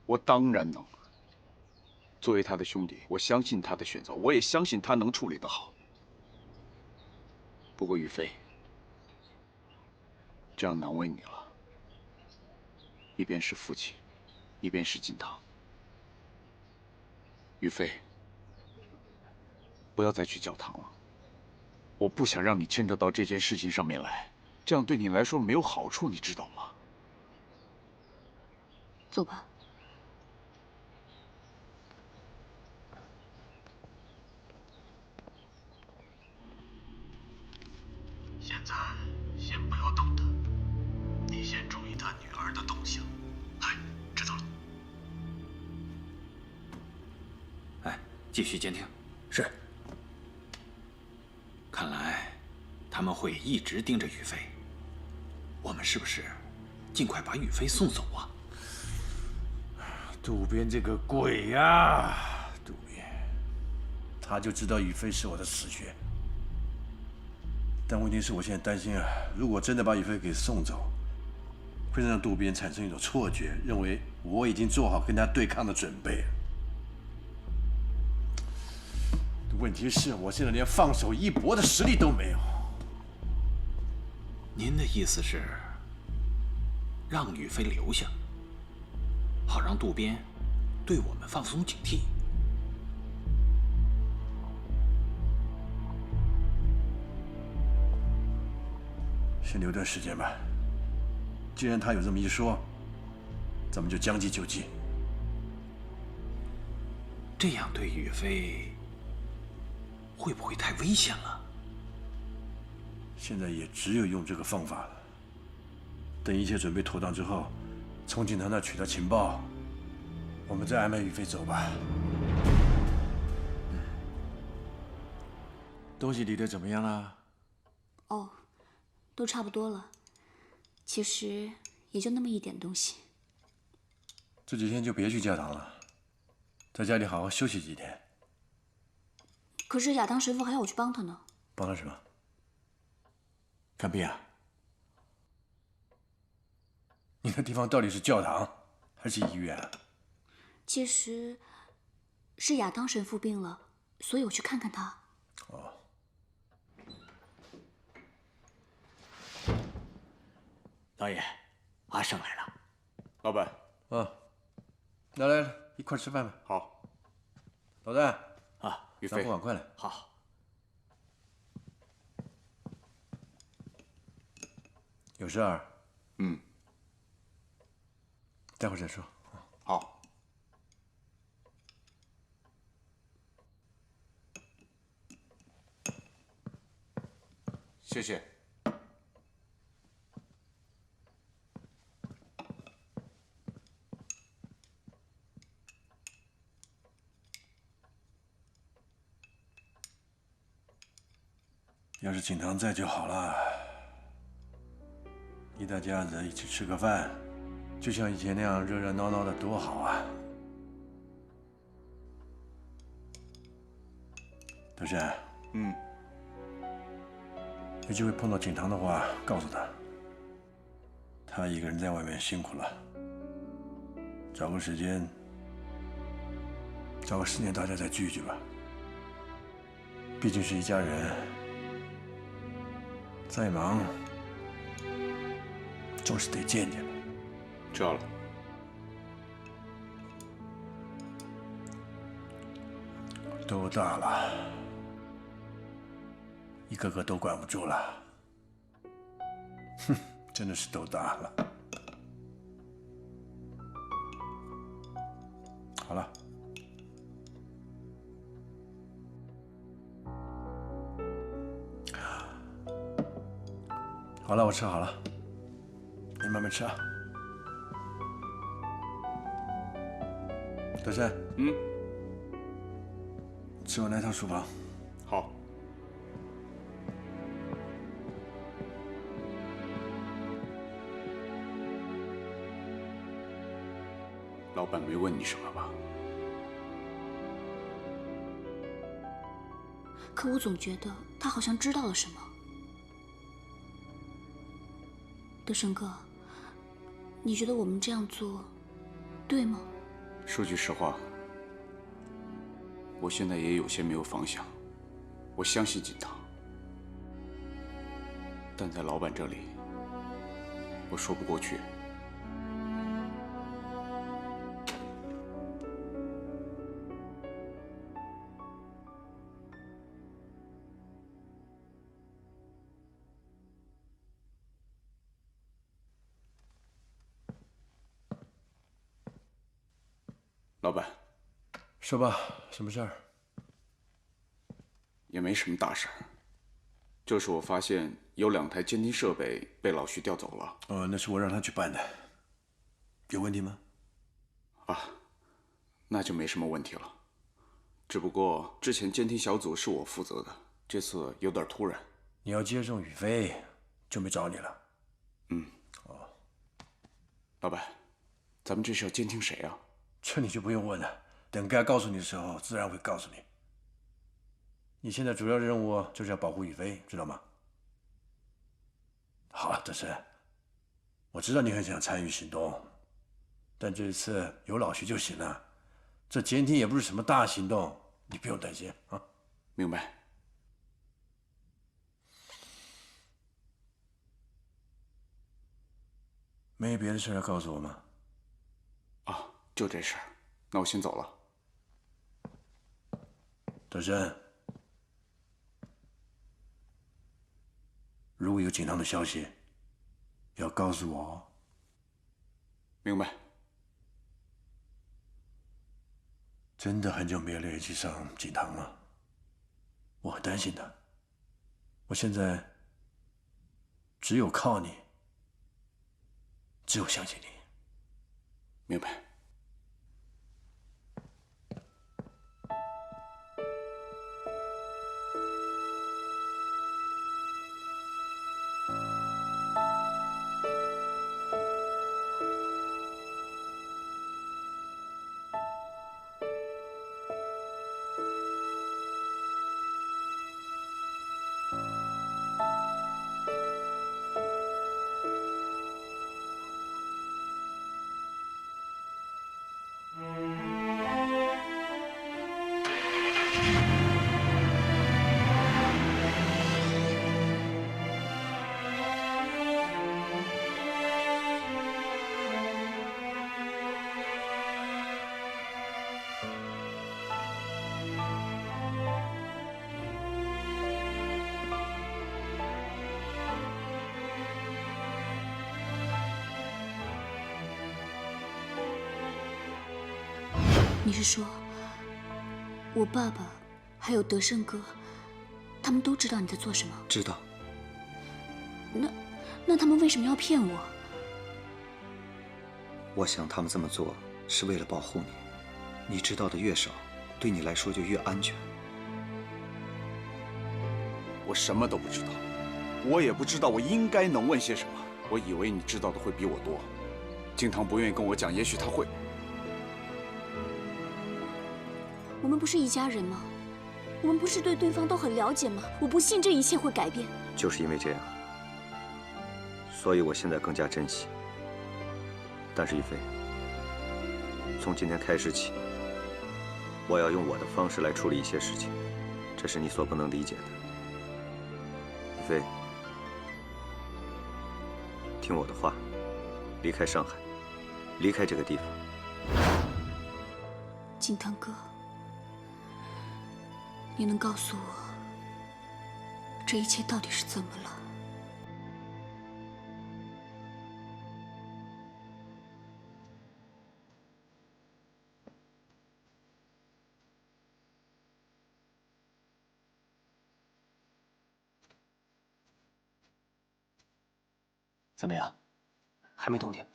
[SPEAKER 13] 我当然能。作为他的兄弟，我相信他的选择，我也相信他能处理得好。不过雨飞，这样难为你了。一边是父亲，一边是景堂。雨飞，不要再去教堂了。我不想让你牵扯到这件事情上面来，这样对你来说没有好处，你知道吗？
[SPEAKER 9] 走吧。
[SPEAKER 2] 现在先不要动他，你先注意他女儿的动向。哎，知道了。
[SPEAKER 1] 哎，继续监听。
[SPEAKER 5] 是。
[SPEAKER 1] 看来他们会一直盯着宇飞，我们是不是尽快把宇飞送走啊？
[SPEAKER 2] 渡边这个鬼呀，渡边，他就知道宇飞是我的死穴。但问题是我现在担心啊，如果真的把宇飞给送走，会让渡边产生一种错觉，认为我已经做好跟他对抗的准备了。问题是我现在连放手一搏的实力都没有。
[SPEAKER 1] 您的意思是让宇飞留下，好让渡边对我们放松警惕？
[SPEAKER 2] 先留段时间吧。既然他有这么一说，咱们就将计就计。
[SPEAKER 1] 这样对宇飞会不会太危险了？
[SPEAKER 2] 现在也只有用这个方法了。等一切准备妥当之后，从景堂那取得情报，我们再安排宇飞走吧。东西理得怎么样了？
[SPEAKER 9] 哦，都差不多了。其实也就那么一点东西。
[SPEAKER 2] 这几天就别去教堂了，在家里好好休息几天。
[SPEAKER 9] 可是亚当神父还要我去帮他呢。
[SPEAKER 2] 帮他什么？看病啊？你那地方到底是教堂还是医院啊？
[SPEAKER 9] 其实是亚当神父病了，所以我去看看他。
[SPEAKER 2] 哦。
[SPEAKER 5] 导演，阿胜来了。
[SPEAKER 13] 老板。
[SPEAKER 2] 啊，来，一块吃饭吧。
[SPEAKER 13] 好。
[SPEAKER 2] 老戴。
[SPEAKER 5] 啊，
[SPEAKER 2] 宇飞，拿碗筷来。
[SPEAKER 5] 好。
[SPEAKER 2] 有事儿？
[SPEAKER 13] 嗯。
[SPEAKER 2] 待会儿再说。
[SPEAKER 13] 好。谢谢。
[SPEAKER 2] 要是景堂在就好了，一大家子一起吃个饭，就像以前那样热热闹闹的，多好啊！德山，有机会碰到景堂的话，告诉他，他一个人在外面辛苦了，找个时间，找个时间大家再聚一聚吧。毕竟是一家人。再忙，总是得见见吧。
[SPEAKER 13] 知道了。
[SPEAKER 2] 都大了，一个个都管不住了。哼，真的是都大了。好了。好了，我吃好了，你慢慢吃啊。德山，吃完来趟书房。
[SPEAKER 13] 好。老板没问你什么吧？
[SPEAKER 9] 可我总觉得他好像知道了什么。德胜哥，你觉得我们这样做对吗？
[SPEAKER 13] 说句实话，我现在也有些没有方向。我相信锦堂，但在老板这里，我说不过去。老板，
[SPEAKER 2] 说吧，什么事儿？
[SPEAKER 13] 也没什么大事儿，就是我发现有2台监听设备被老徐调走了。
[SPEAKER 2] 那是我让他去办的，有问题吗？
[SPEAKER 13] 啊，那就没什么问题了。只不过之前监听小组是我负责的，这次有点突然。
[SPEAKER 2] 你要接送雨飞，就没找你了。
[SPEAKER 13] 哦，老板，咱们这是要监听谁啊？
[SPEAKER 2] 这你就不用问了，等该告诉你的时候，自然会告诉你。你现在主要任务就是要保护雨飞，知道吗？好，德胜，我知道你很想参与行动，但这次有老徐就行了。这监听也不是什么大行动，你不用担心啊。
[SPEAKER 13] 明白。
[SPEAKER 2] 没别的事要告诉我吗？
[SPEAKER 13] 啊，就这事儿，那我先走了。
[SPEAKER 2] 德胜，如果有锦堂的消息，要告诉我哦。
[SPEAKER 13] 明白。
[SPEAKER 2] 真的很久没有联系上锦堂了，我很担心他。我现在只有靠你，只有相信你。
[SPEAKER 13] 明白。
[SPEAKER 9] 你是说，我爸爸还有德胜哥，他们都知道你在做什么？
[SPEAKER 3] 知道。
[SPEAKER 9] 那他们为什么要骗我？
[SPEAKER 3] 我想他们这么做是为了保护你，你知道的越少，对你来说就越安全。
[SPEAKER 13] 我什么都不知道，我也不知道我应该能问些什么。我以为你知道的会比我多。景堂不愿意跟我讲，也许他会。
[SPEAKER 9] 我们不是一家人吗？我们不是对对方都很了解吗？我不信这一切会改变。
[SPEAKER 3] 就是因为这样，所以我现在更加珍惜。但是一飞，从今天开始起，我要用我的方式来处理一些事情，这是你所不能理解的。一飞，听我的话，离开上海，离开这个地方。
[SPEAKER 9] 景堂哥，你能告诉我，这一切到底是怎么了？
[SPEAKER 12] 怎么样？还没动静？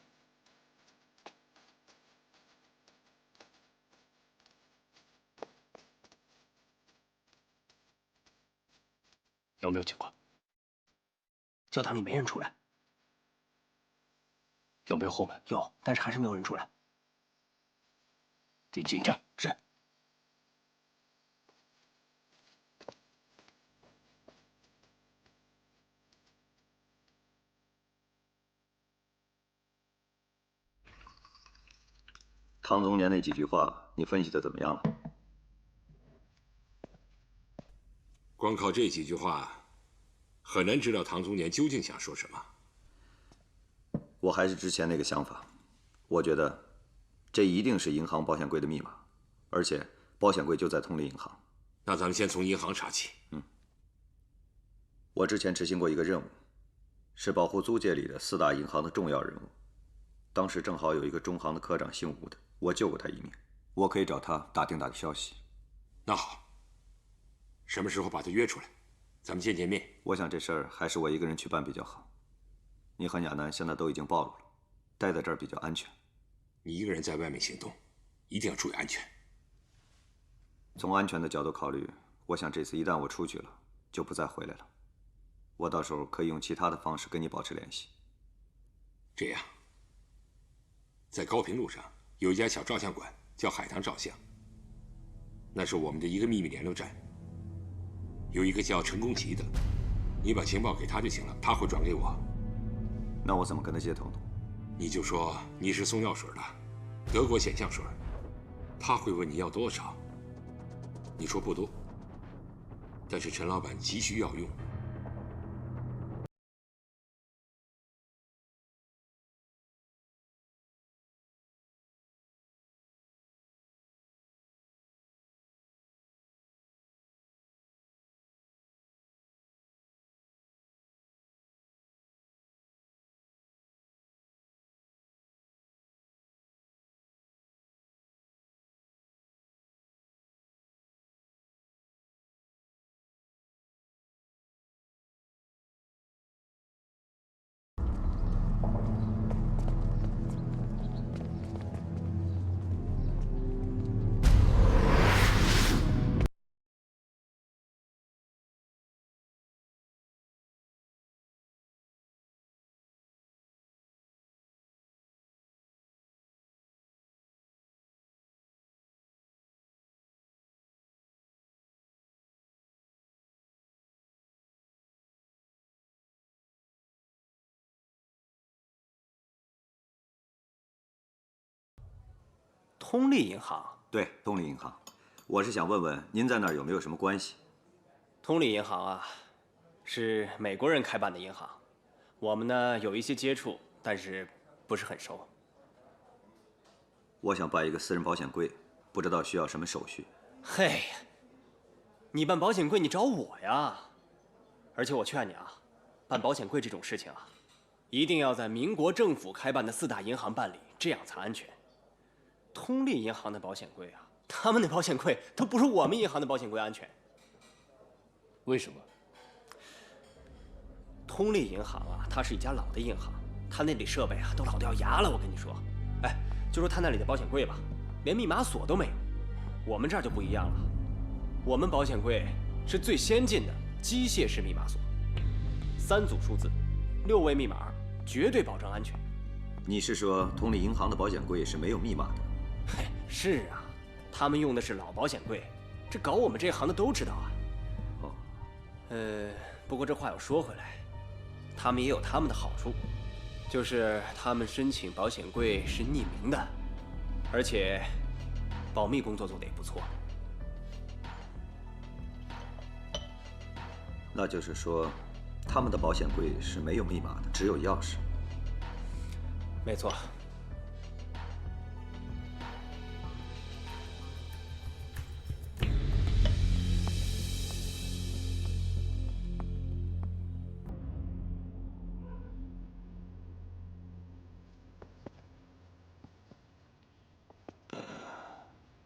[SPEAKER 12] 有没有情况？教堂里没人出来。有没有后门？有，但是还是没有人出来。离近点。是。
[SPEAKER 3] 唐宗年那几句话，你分析的怎么样了？
[SPEAKER 4] 光靠这几句话，很难知道唐宗年究竟想说什么。
[SPEAKER 3] 我还是之前那个想法，我觉得这一定是银行保险柜的密码，而且保险柜就在通力银行。
[SPEAKER 4] 那咱们先从银行查起。
[SPEAKER 3] 我之前执行过一个任务，是保护租界里的4大银行的重要人物。当时正好有一个中行的科长姓吴的，我救过他一命，我可以找他打听消息。
[SPEAKER 4] 那好，什么时候把他约出来，咱们见见面。
[SPEAKER 3] 我想这事儿还是我一个人去办比较好。你和亚楠现在都已经暴露了，待在这儿比较安全。
[SPEAKER 4] 你一个人在外面行动，一定要注意安全。
[SPEAKER 3] 从安全的角度考虑，我想这次一旦我出去了，就不再回来了。我到时候可以用其他的方式跟你保持联系。
[SPEAKER 4] 这样，在高平路上有一家小照相馆，叫海棠照相。那是我们的一个秘密联络站。有一个叫陈公奇的，你把情报给他就行了，他会转给我。
[SPEAKER 3] 那我怎么跟他接头呢？
[SPEAKER 4] 你就说你是送药水的，德国显像水。他会问你要多少，你说不多，但是陈老板急需要用。
[SPEAKER 12] 通力银行？
[SPEAKER 3] 对，通力银行。我是想问问您在那儿有没有什么关系？
[SPEAKER 12] 通力银行啊，是美国人开办的银行，我们呢有一些接触，但是不是很熟。
[SPEAKER 3] 我想办一个私人保险柜，不知道需要什么手续。
[SPEAKER 12] 嘿，你办保险柜你找我呀？而且我劝你啊，办保险柜这种事情啊，一定要在民国政府开办的4大银行办理，这样才安全。通力银行的保险柜啊，他们的保险柜都不如我们银行的保险柜安全。
[SPEAKER 7] 为什么？
[SPEAKER 12] 通力银行啊，它是一家老的银行，它那里设备啊都老掉牙了。我跟你说，哎，就说它那里的保险柜吧，连密码锁都没有。我们这儿就不一样了，我们保险柜是最先进的机械式密码锁，3组数字，6位密码，绝对保证安全。
[SPEAKER 3] 你是说通力银行的保险柜是没有密码的？
[SPEAKER 12] 嘿，是啊，他们用的是老保险柜，这搞我们这行的都知道啊。不过这话又说回来，他们也有他们的好处，就是他们申请保险柜是匿名的，而且保密工作做得也不错。
[SPEAKER 3] 那就是说，他们的保险柜是没有密码的，只有钥匙。
[SPEAKER 12] 没错。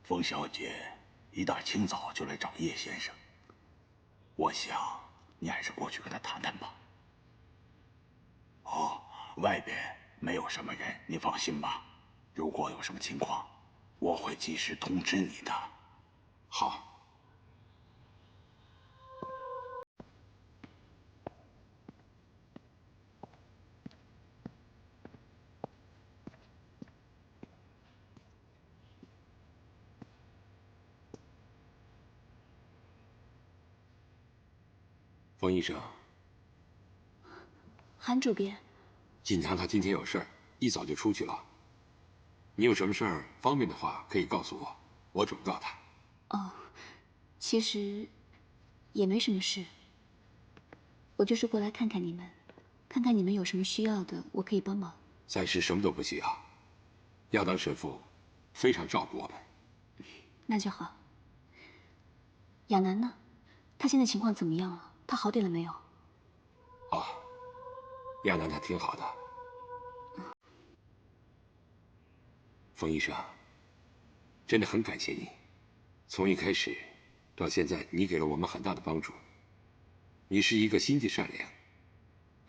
[SPEAKER 11] 冯小姐一大清早就来找叶先生，我想你还是过去跟他谈谈吧。哦，外边没有什么人，你放心吧。如果有什么情况，我会及时通知你的。好。
[SPEAKER 4] 冯医生，
[SPEAKER 9] 韩主编，
[SPEAKER 4] 锦堂他今天有事儿，一早就出去了。你有什么事儿方便的话，可以告诉我，我转告他。
[SPEAKER 9] 哦，其实也没什么事，我就是过来看看你们，看看你们有什么需要的，我可以帮忙。
[SPEAKER 4] 暂时什么都不需要，亚当神父非常照顾我们。
[SPEAKER 9] 那就好。亚楠呢？他现在情况怎么样了？他好点了没有？
[SPEAKER 4] 啊，亚楠他挺好的。冯医生，真的很感谢你，从一开始到现在，你给了我们很大的帮助。你是一个心地善良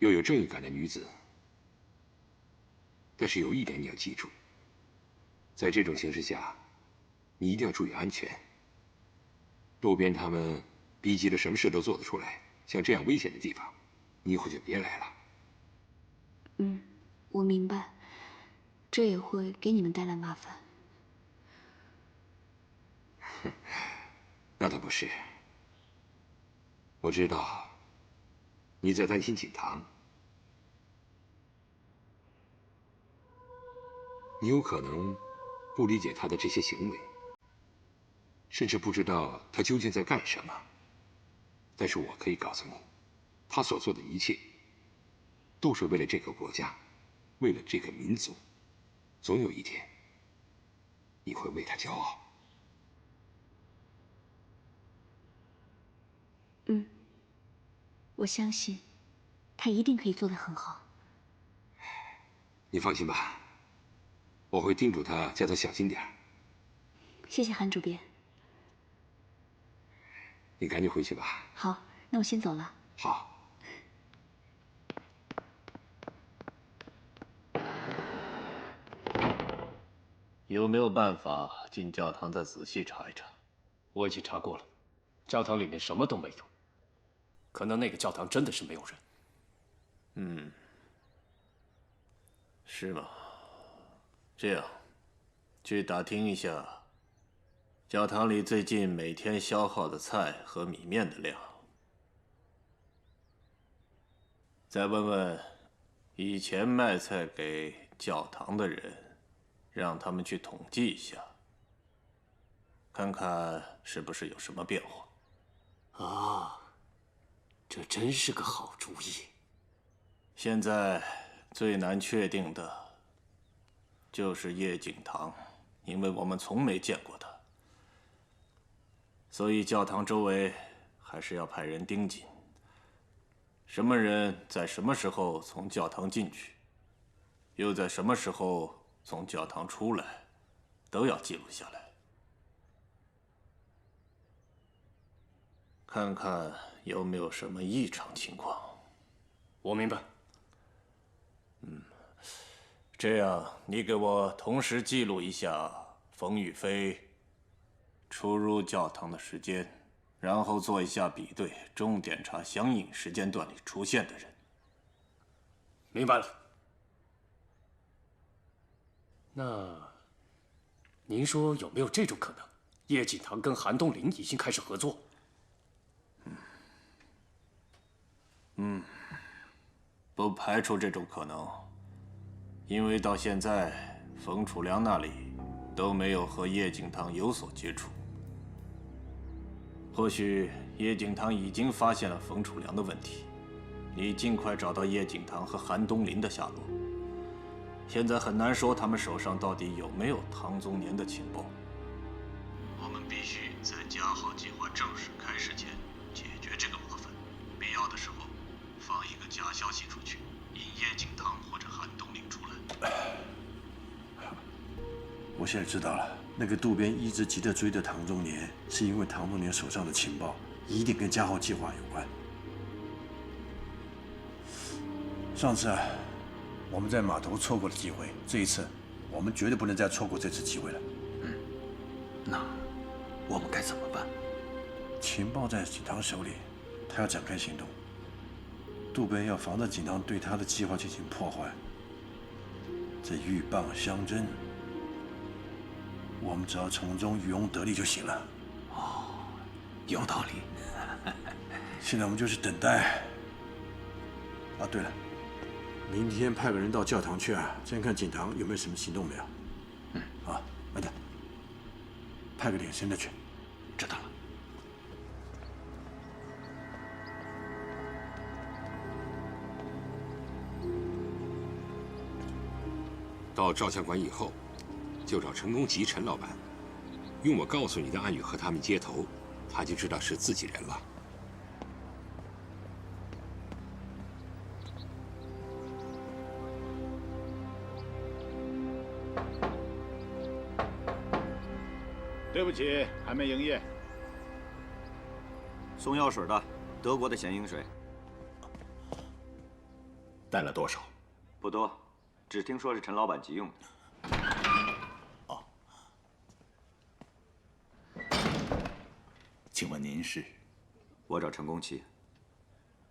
[SPEAKER 4] 又有正义感的女子，但是有一点你要记住，在这种形势下，你一定要注意安全。渡边他们逼急了，什么事都做得出来，像这样危险的地方，你以后就别来了。
[SPEAKER 9] 嗯，我明白，这也会给你们带来麻烦。
[SPEAKER 4] 那倒不是，我知道你在担心景堂，你有可能不理解他的这些行为，甚至不知道他究竟在干什么。但是我可以告诉你，他所做的一切都是为了这个国家，为了这个民族。总有一天，你会为他骄傲。
[SPEAKER 9] 嗯，我相信他一定可以做得很好。
[SPEAKER 4] 你放心吧，我会叮嘱他叫他小心点儿。
[SPEAKER 9] 谢谢韩主编。
[SPEAKER 4] 你赶紧回去吧。
[SPEAKER 9] 好，那我先走了。
[SPEAKER 4] 好。
[SPEAKER 8] 有没有办法进教堂再仔细查一查？
[SPEAKER 7] 我已经查过了，教堂里面什么都没有。可能那个教堂真的是没有人。
[SPEAKER 8] 嗯，是吗？这样，去打听一下教堂里最近每天消耗的菜和米面的量，再问问以前卖菜给教堂的人，让他们去统计一下，看看是不是有什么变化。
[SPEAKER 5] 啊，这真是个好主意。
[SPEAKER 8] 现在最难确定的就是叶景堂，因为我们从没见过他，所以教堂周围还是要派人盯紧，什么人在什么时候从教堂进去，又在什么时候从教堂出来，都要记录下来，看看有没有什么异常情况。
[SPEAKER 7] 我明白。
[SPEAKER 8] 这样，你给我同时记录一下冯宇飞出入教堂的时间，然后做一下比对，重点查相应时间段里出现的人。
[SPEAKER 7] 明白了。那您说有没有这种可能？叶景堂跟韩东林已经开始合作？
[SPEAKER 8] 不排除这种可能，因为到现在冯楚良那里都没有和叶景堂有所接触。或许叶景堂已经发现了冯楚良的问题，你尽快找到叶景堂和韩东林的下落。现在很难说他们手上到底有没有唐宗年的情报。我们必须在加号计划正式开始前解决这个麻烦，必要的时候放一个假消息出去，引叶景堂或者韩东林出来。
[SPEAKER 2] 我现在知道了，那个渡边一直急着追的唐宗年，是因为唐宗年手上的情报一定跟加号计划有关。上次我们在码头错过了机会，这一次我们绝对不能再错过这次机会了。
[SPEAKER 1] 那我们该怎么办？
[SPEAKER 2] 情报在景堂手里，他要展开行动。渡边要防着景堂对他的计划进行破坏，这鹬蚌相争，我们只要从中渔翁得利就行了。
[SPEAKER 1] 哦，有道理。
[SPEAKER 2] 现在我们就是等待。啊，对了，明天派个人到教堂去啊，先看景堂有没有什么行动没有。啊，慢点，派个领先的去。
[SPEAKER 1] 知道了。
[SPEAKER 4] 到照相馆以后，就找陈公吉陈老板，用我告诉你的暗语和他们接头，他就知道是自己人了。
[SPEAKER 11] 对不起，还没营业。
[SPEAKER 3] 送药水的，德国的显影水。
[SPEAKER 11] 带了多少？
[SPEAKER 3] 不多，只听说是陈老板急用的。
[SPEAKER 11] 哦。请问您是？
[SPEAKER 3] 我找陈公奇。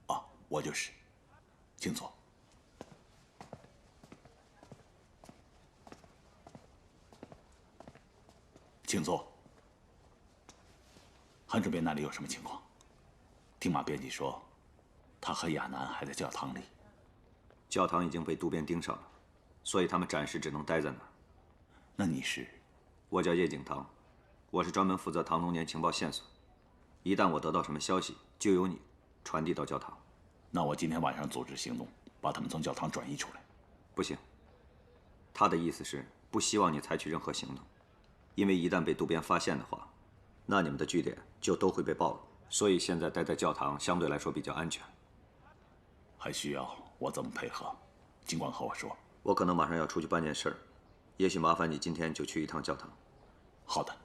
[SPEAKER 11] 哦，我就是。请坐。请坐。韩主编那里有什么情况？听马编辑说，他和亚楠还在教堂里。
[SPEAKER 3] 教堂已经被渡边盯上了，所以他们暂时只能待在那儿。
[SPEAKER 11] 那你是？
[SPEAKER 3] 我叫叶景堂，我是专门负责唐宗年情报线索。一旦我得到什么消息，就由你传递到教堂。
[SPEAKER 11] 那我今天晚上组织行动，把他们从教堂转移出来。
[SPEAKER 3] 不行。他的意思是不希望你采取任何行动，因为一旦被渡边发现的话，那你们的据点就都会被暴露。所以现在待在教堂相对来说比较安全。
[SPEAKER 11] 还需要我怎么配合？尽管和我说。
[SPEAKER 3] 我可能马上要出去办件事儿，也许麻烦你今天就去一趟教堂。
[SPEAKER 11] 好的。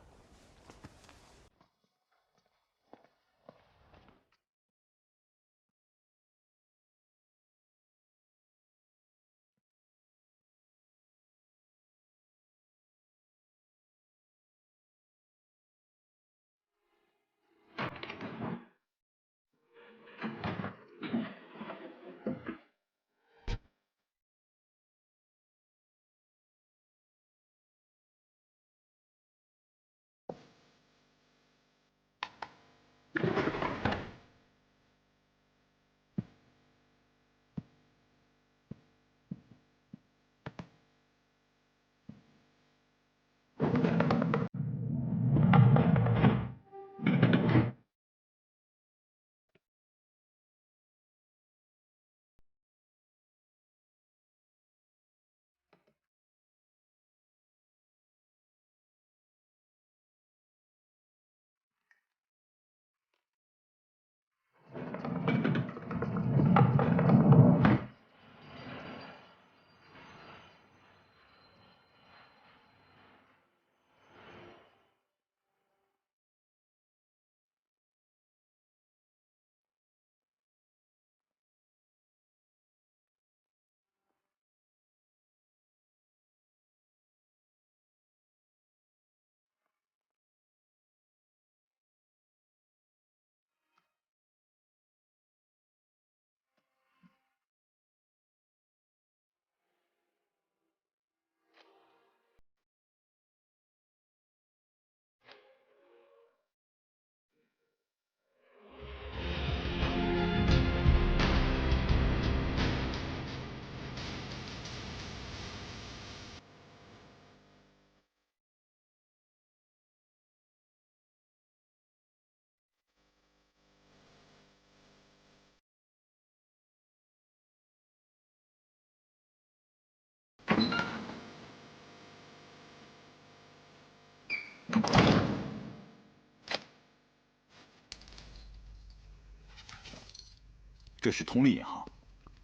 [SPEAKER 11] 这是通利银行。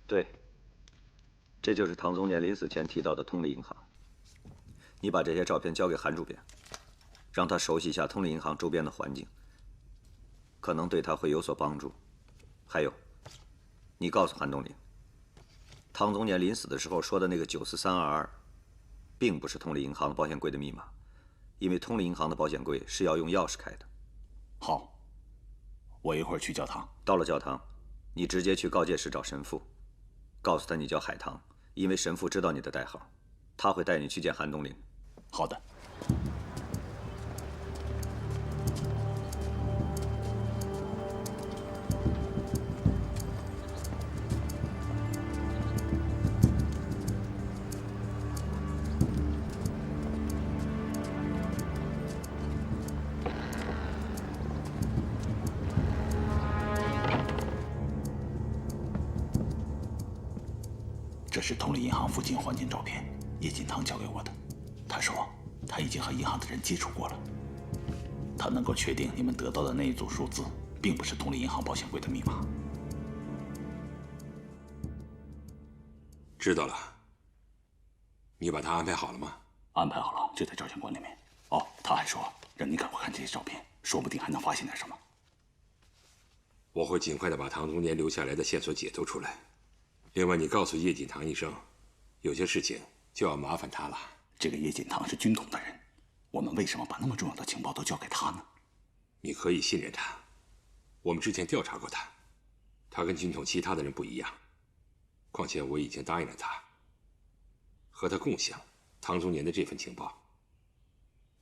[SPEAKER 3] 对，这就是唐宗年临死前提到的通利银行。你把这些照片交给韩主编，让他熟悉一下通利银行周边的环境，可能对他会有所帮助。还有，你告诉韩东林，唐宗年临死的时候说的那个94322，并不是通利银行的保险柜的密码，因为通利银行的保险柜是要用钥匙开的。
[SPEAKER 11] 好，我一会儿去教堂。
[SPEAKER 3] 到了教堂，你直接去告诫室找神父，告诉他你叫海棠，因为神父知道你的代号，他会带你去见韩东林。
[SPEAKER 11] 好的。这是通力银行附近环境照片，叶锦堂交给我的。他说他已经和银行的人接触过了，他能够确定你们得到的那一组数字并不是通力银行保险柜的密码。
[SPEAKER 4] 知道了。你把他安排好了吗？
[SPEAKER 11] 安排好了，就在照相馆里面。哦，他还说让你赶快看这些照片，说不定还能发现点什么。
[SPEAKER 4] 我会尽快的把唐宗年留下来的线索解读出来。另外，你告诉叶锦堂医生，有些事情就要麻烦他了。
[SPEAKER 11] 这个叶锦堂是军统的人，我们为什么把那么重要的情报都交给他呢？
[SPEAKER 4] 你可以信任他，我们之前调查过他，他跟军统其他的人不一样。况且我已经答应了他，和他共享唐宗年的这份情报。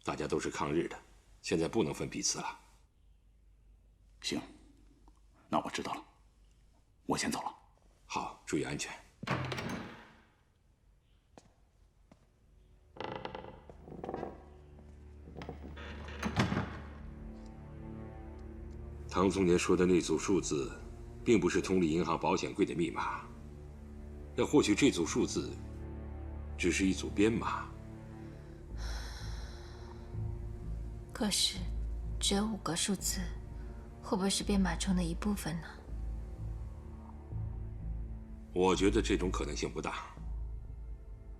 [SPEAKER 4] 大家都是抗日的，现在不能分彼此了。
[SPEAKER 11] 行，那我知道了，我先走了。
[SPEAKER 4] 好，注意安全。唐宗年说的那组数字，并不是通力银行保险柜的密码。那或许这组数字，只是一组编码。
[SPEAKER 14] 可是，只有5个数字，会不会是编码中的一部分呢？
[SPEAKER 4] 我觉得这种可能性不大。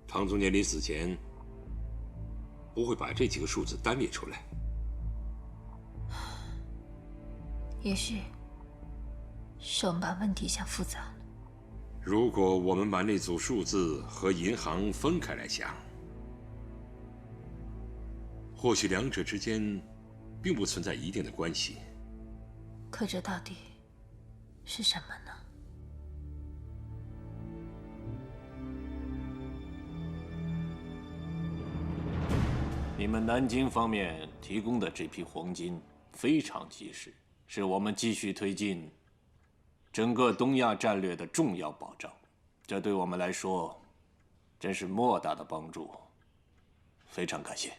[SPEAKER 4] 唐宗年临死前不会把这几个数字单列出来。
[SPEAKER 14] 也许是我们把问题想复杂了。
[SPEAKER 4] 如果我们把那组数字和银行分开来想，或许两者之间并不存在一定的关系。
[SPEAKER 14] 可这到底是什么呢？
[SPEAKER 8] 你们南京方面提供的这批黄金非常及时，是我们继续推进整个东亚战略的重要保障。这对我们来说真是莫大的帮助，非常感谢。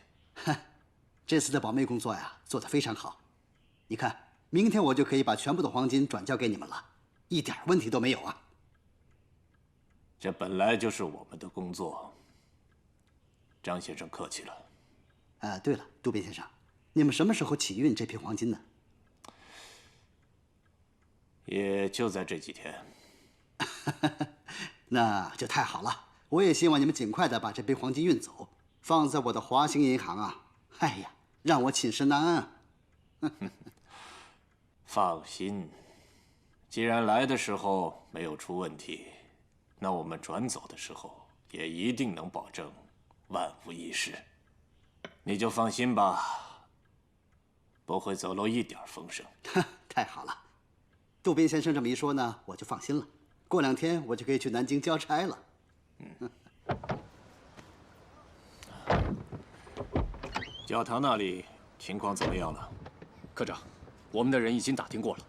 [SPEAKER 15] 这次的保密工作呀，做得非常好。你看，明天我就可以把全部的黄金转交给你们了，一点问题都没有啊。
[SPEAKER 8] 这本来就是我们的工作。张先生客气了。
[SPEAKER 15] 对了，渡边先生，你们什么时候起运这批黄金呢？
[SPEAKER 8] 也就在这几天。
[SPEAKER 15] 那就太好了。我也希望你们尽快的把这批黄金运走，放在我的华兴银行啊。哎呀，让我寝食难安啊。
[SPEAKER 8] 放心，既然来的时候没有出问题，那我们转走的时候也一定能保证万无一失。你就放心吧，不会走漏一点风声。
[SPEAKER 15] 太好了，渡边先生这么一说呢，我就放心了。过2天我就可以去南京交差了。
[SPEAKER 8] 教堂那里情况怎么样了？
[SPEAKER 7] 科长，我们的人已经打听过了，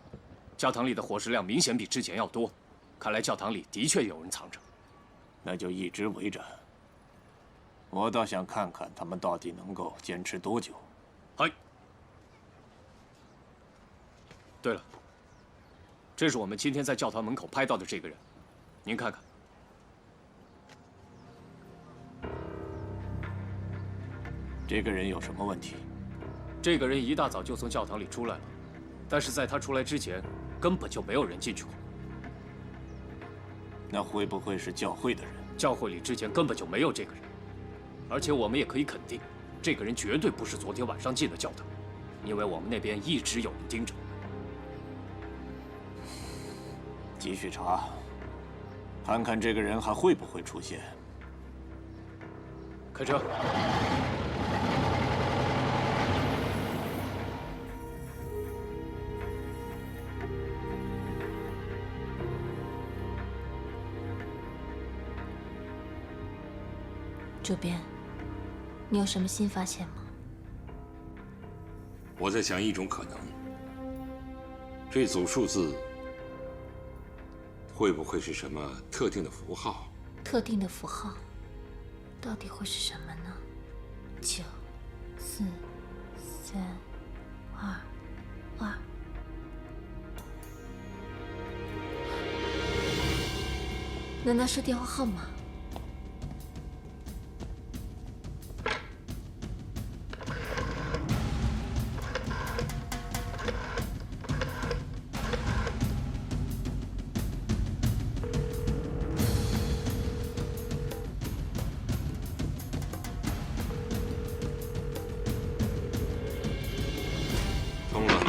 [SPEAKER 7] 教堂里的伙食量明显比之前要多，看来教堂里的确有人藏着。
[SPEAKER 8] 那就一直围着。我倒想看看他们到底能够坚持多久。
[SPEAKER 7] 嗨。对了，这是我们今天在教堂门口拍到的这个人，您看看。
[SPEAKER 8] 这个人有什么问题？
[SPEAKER 7] 这个人一大早就从教堂里出来了，但是在他出来之前，根本就没有人进去过。
[SPEAKER 8] 那会不会是教会的人？
[SPEAKER 7] 教会里之前根本就没有这个人。而且我们也可以肯定，这个人绝对不是昨天晚上进的教堂，因为我们那边一直有人盯着。
[SPEAKER 8] 继续查，看看这个人还会不会出现。
[SPEAKER 7] 开车。
[SPEAKER 14] 主编。你有什么新发现吗？
[SPEAKER 4] 我在想一种可能，这组数字会不会是什么特定的符号？
[SPEAKER 14] 特定的符号，到底会是什么呢？9、4、3、2、2。难道是电话号码？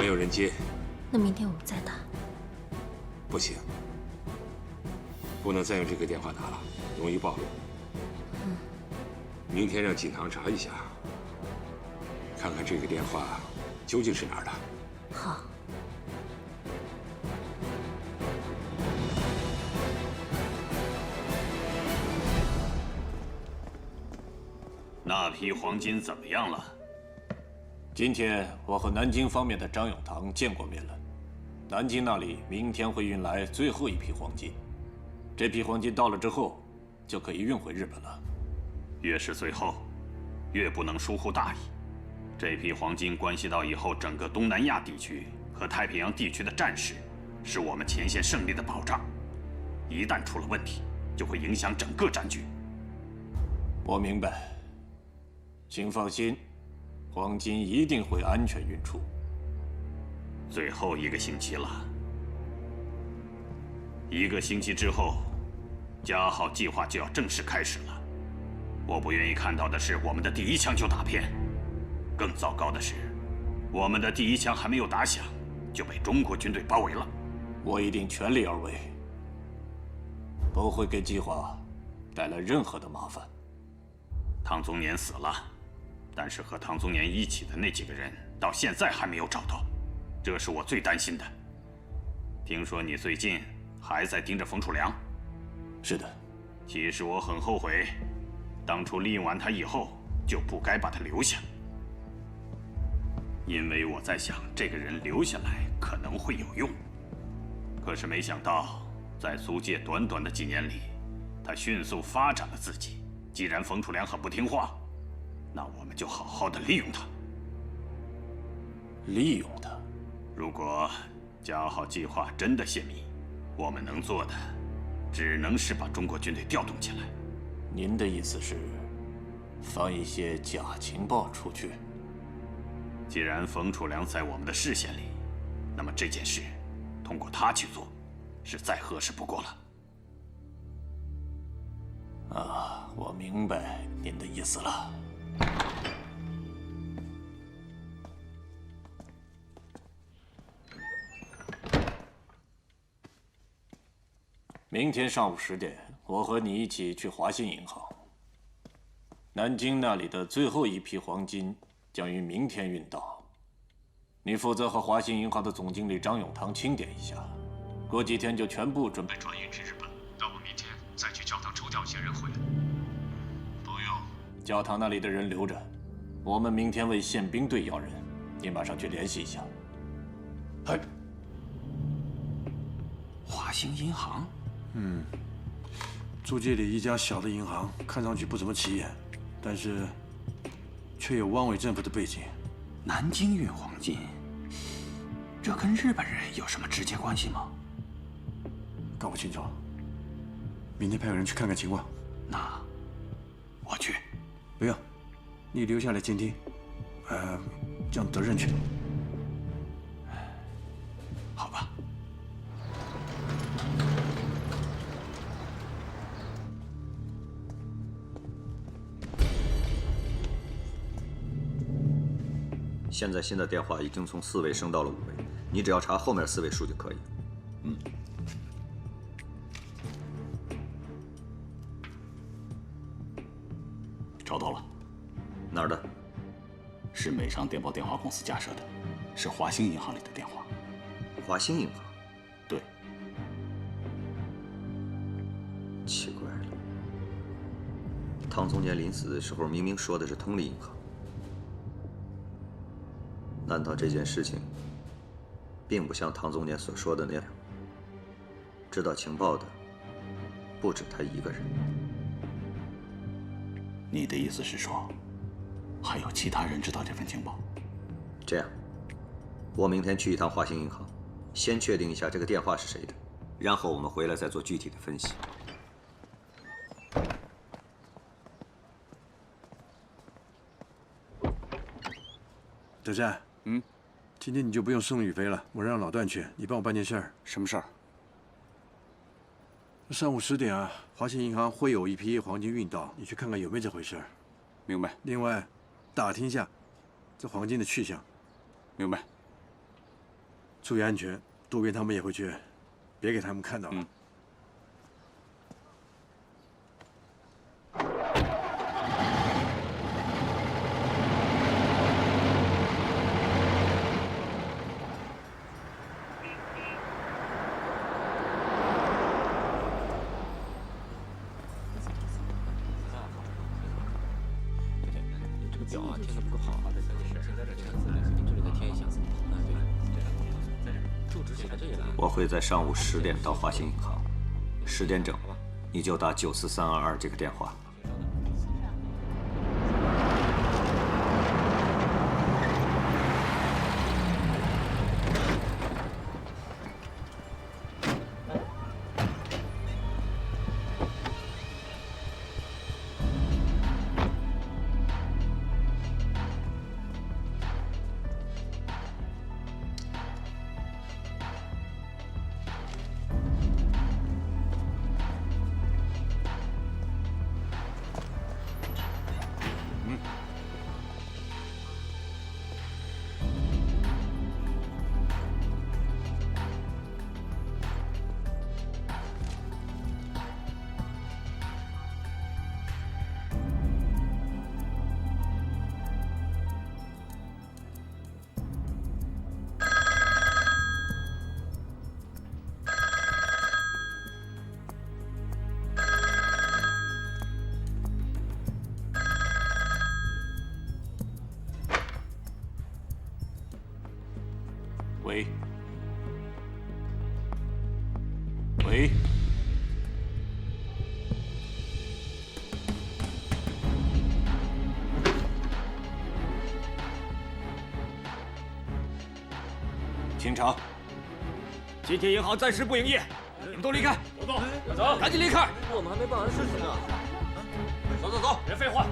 [SPEAKER 4] 有人接。
[SPEAKER 14] 那明天我们再打。
[SPEAKER 4] 不行，不能再用这个电话打了，容易暴露。明天让锦堂查一下，看看这个电话究竟是哪儿的。
[SPEAKER 14] 好。
[SPEAKER 1] 那批黄金怎么样了？
[SPEAKER 8] 今天我和南京方面的张永堂见过面了。南京那里明天会运来最后一批黄金，这批黄金到了之后，就可以运回日本了。
[SPEAKER 1] 越是最后，越不能疏忽大意。这批黄金关系到以后整个东南亚地区和太平洋地区的战事，是我们前线胜利的保障。一旦出了问题，就会影响整个战局。
[SPEAKER 8] 我明白，请放心，黄金一定会安全运出。
[SPEAKER 1] 最后1个星期了，1个星期之后，加号计划就要正式开始了。我不愿意看到的是我们的第1枪就打偏，更糟糕的是，我们的第1枪还没有打响，就被中国军队包围了。
[SPEAKER 8] 我一定全力而为，不会给计划带来任何的麻烦。
[SPEAKER 1] 汤宗年死了，但是和汤宗年一起的那几个人到现在还没有找到，这是我最担心的。听说你最近还在盯着冯楚良？
[SPEAKER 8] 是的。
[SPEAKER 1] 其实我很后悔，当初利用完他以后就不该把他留下，因为我在想这个人留下来可能会有用。可是没想到，在租界短短的几年里，他迅速发展了自己。既然冯楚良很不听话，那我们就好好的利用他。
[SPEAKER 8] 利用他？
[SPEAKER 1] 如果加号计划真的泄密，我们能做的只能是把中国军队调动起来。
[SPEAKER 8] 您的意思是，放一些假情报出去？
[SPEAKER 1] 既然冯楚良在我们的视线里，那么这件事通过他去做，是再合适不过了。
[SPEAKER 8] 啊，我明白您的意思了。明天上午10点，我和你一起去华信银行。南京那里的最后一批黄金将于明天运到，你负责和华信银行的总经理张永堂清点一下，过几天就全部准备转运至日本。到我明天再去教堂抽调一些人回来。不用，教堂那里的人留着，我们明天为宪兵队要人，你马上去联系一下。
[SPEAKER 1] 哎，华兴银行。
[SPEAKER 2] 租界里一家小的银行，看上去不怎么起眼，但是却有汪伪政府的背景。
[SPEAKER 1] 南京运黄金，这跟日本人有什么直接关系吗？
[SPEAKER 2] 搞不清楚。明天派个人去看看情况。
[SPEAKER 1] 那我去。
[SPEAKER 2] 不用，你留下来监听。让德任去。
[SPEAKER 1] 好吧。
[SPEAKER 3] 现在新的电话已经从4位升到了5位，你只要查后面4位数就可以。
[SPEAKER 1] 找到了。
[SPEAKER 3] 哪儿的？
[SPEAKER 1] 是美商电报电话公司架设的，是华兴银行里的电话。
[SPEAKER 3] 华兴银行？
[SPEAKER 1] 对。
[SPEAKER 3] 奇怪了，汤宗年临死的时候明明说的是通力银行。难道这件事情并不像汤宗年所说的那样，知道情报的不止他一个人？
[SPEAKER 1] 你的意思是说，还有其他人知道这份情报？
[SPEAKER 3] 这样，我明天去一趟华兴银行，先确定一下这个电话是谁的，然后我们回来再做具体的分析。
[SPEAKER 2] 德战，今天你就不用送宇飞了，我让老段去，你帮我办件事儿。
[SPEAKER 13] 什么事儿？
[SPEAKER 2] 上午10点啊，华信银行会有一批黄金运到，你去看看有没有这回事儿。
[SPEAKER 13] 明白。
[SPEAKER 2] 另外，打听一下这黄金的去向。
[SPEAKER 13] 明白。
[SPEAKER 2] 注意安全，渡边他们也会去，别给他们看到了。
[SPEAKER 12] 这个表啊填的不够好，这里再填一下。
[SPEAKER 3] 我会在上午10点到华兴银行，10点整，你就打94322这个电话。
[SPEAKER 8] 喂，喂，清场。
[SPEAKER 12] 今天银行暂时不营业，你们都离开。走，赶紧离开！我们还没办完事情呢。走走走，别废话。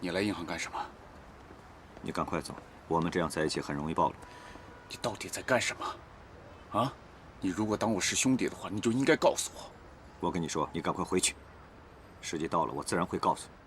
[SPEAKER 13] 你来银行干什么？
[SPEAKER 3] 你赶快走，我们这样在一起很容易暴露。
[SPEAKER 13] 你到底在干什么？啊？你如果当我是兄弟的话，你就应该告诉我。
[SPEAKER 3] 我跟你说，你赶快回去。时机到了，我自然会告诉你。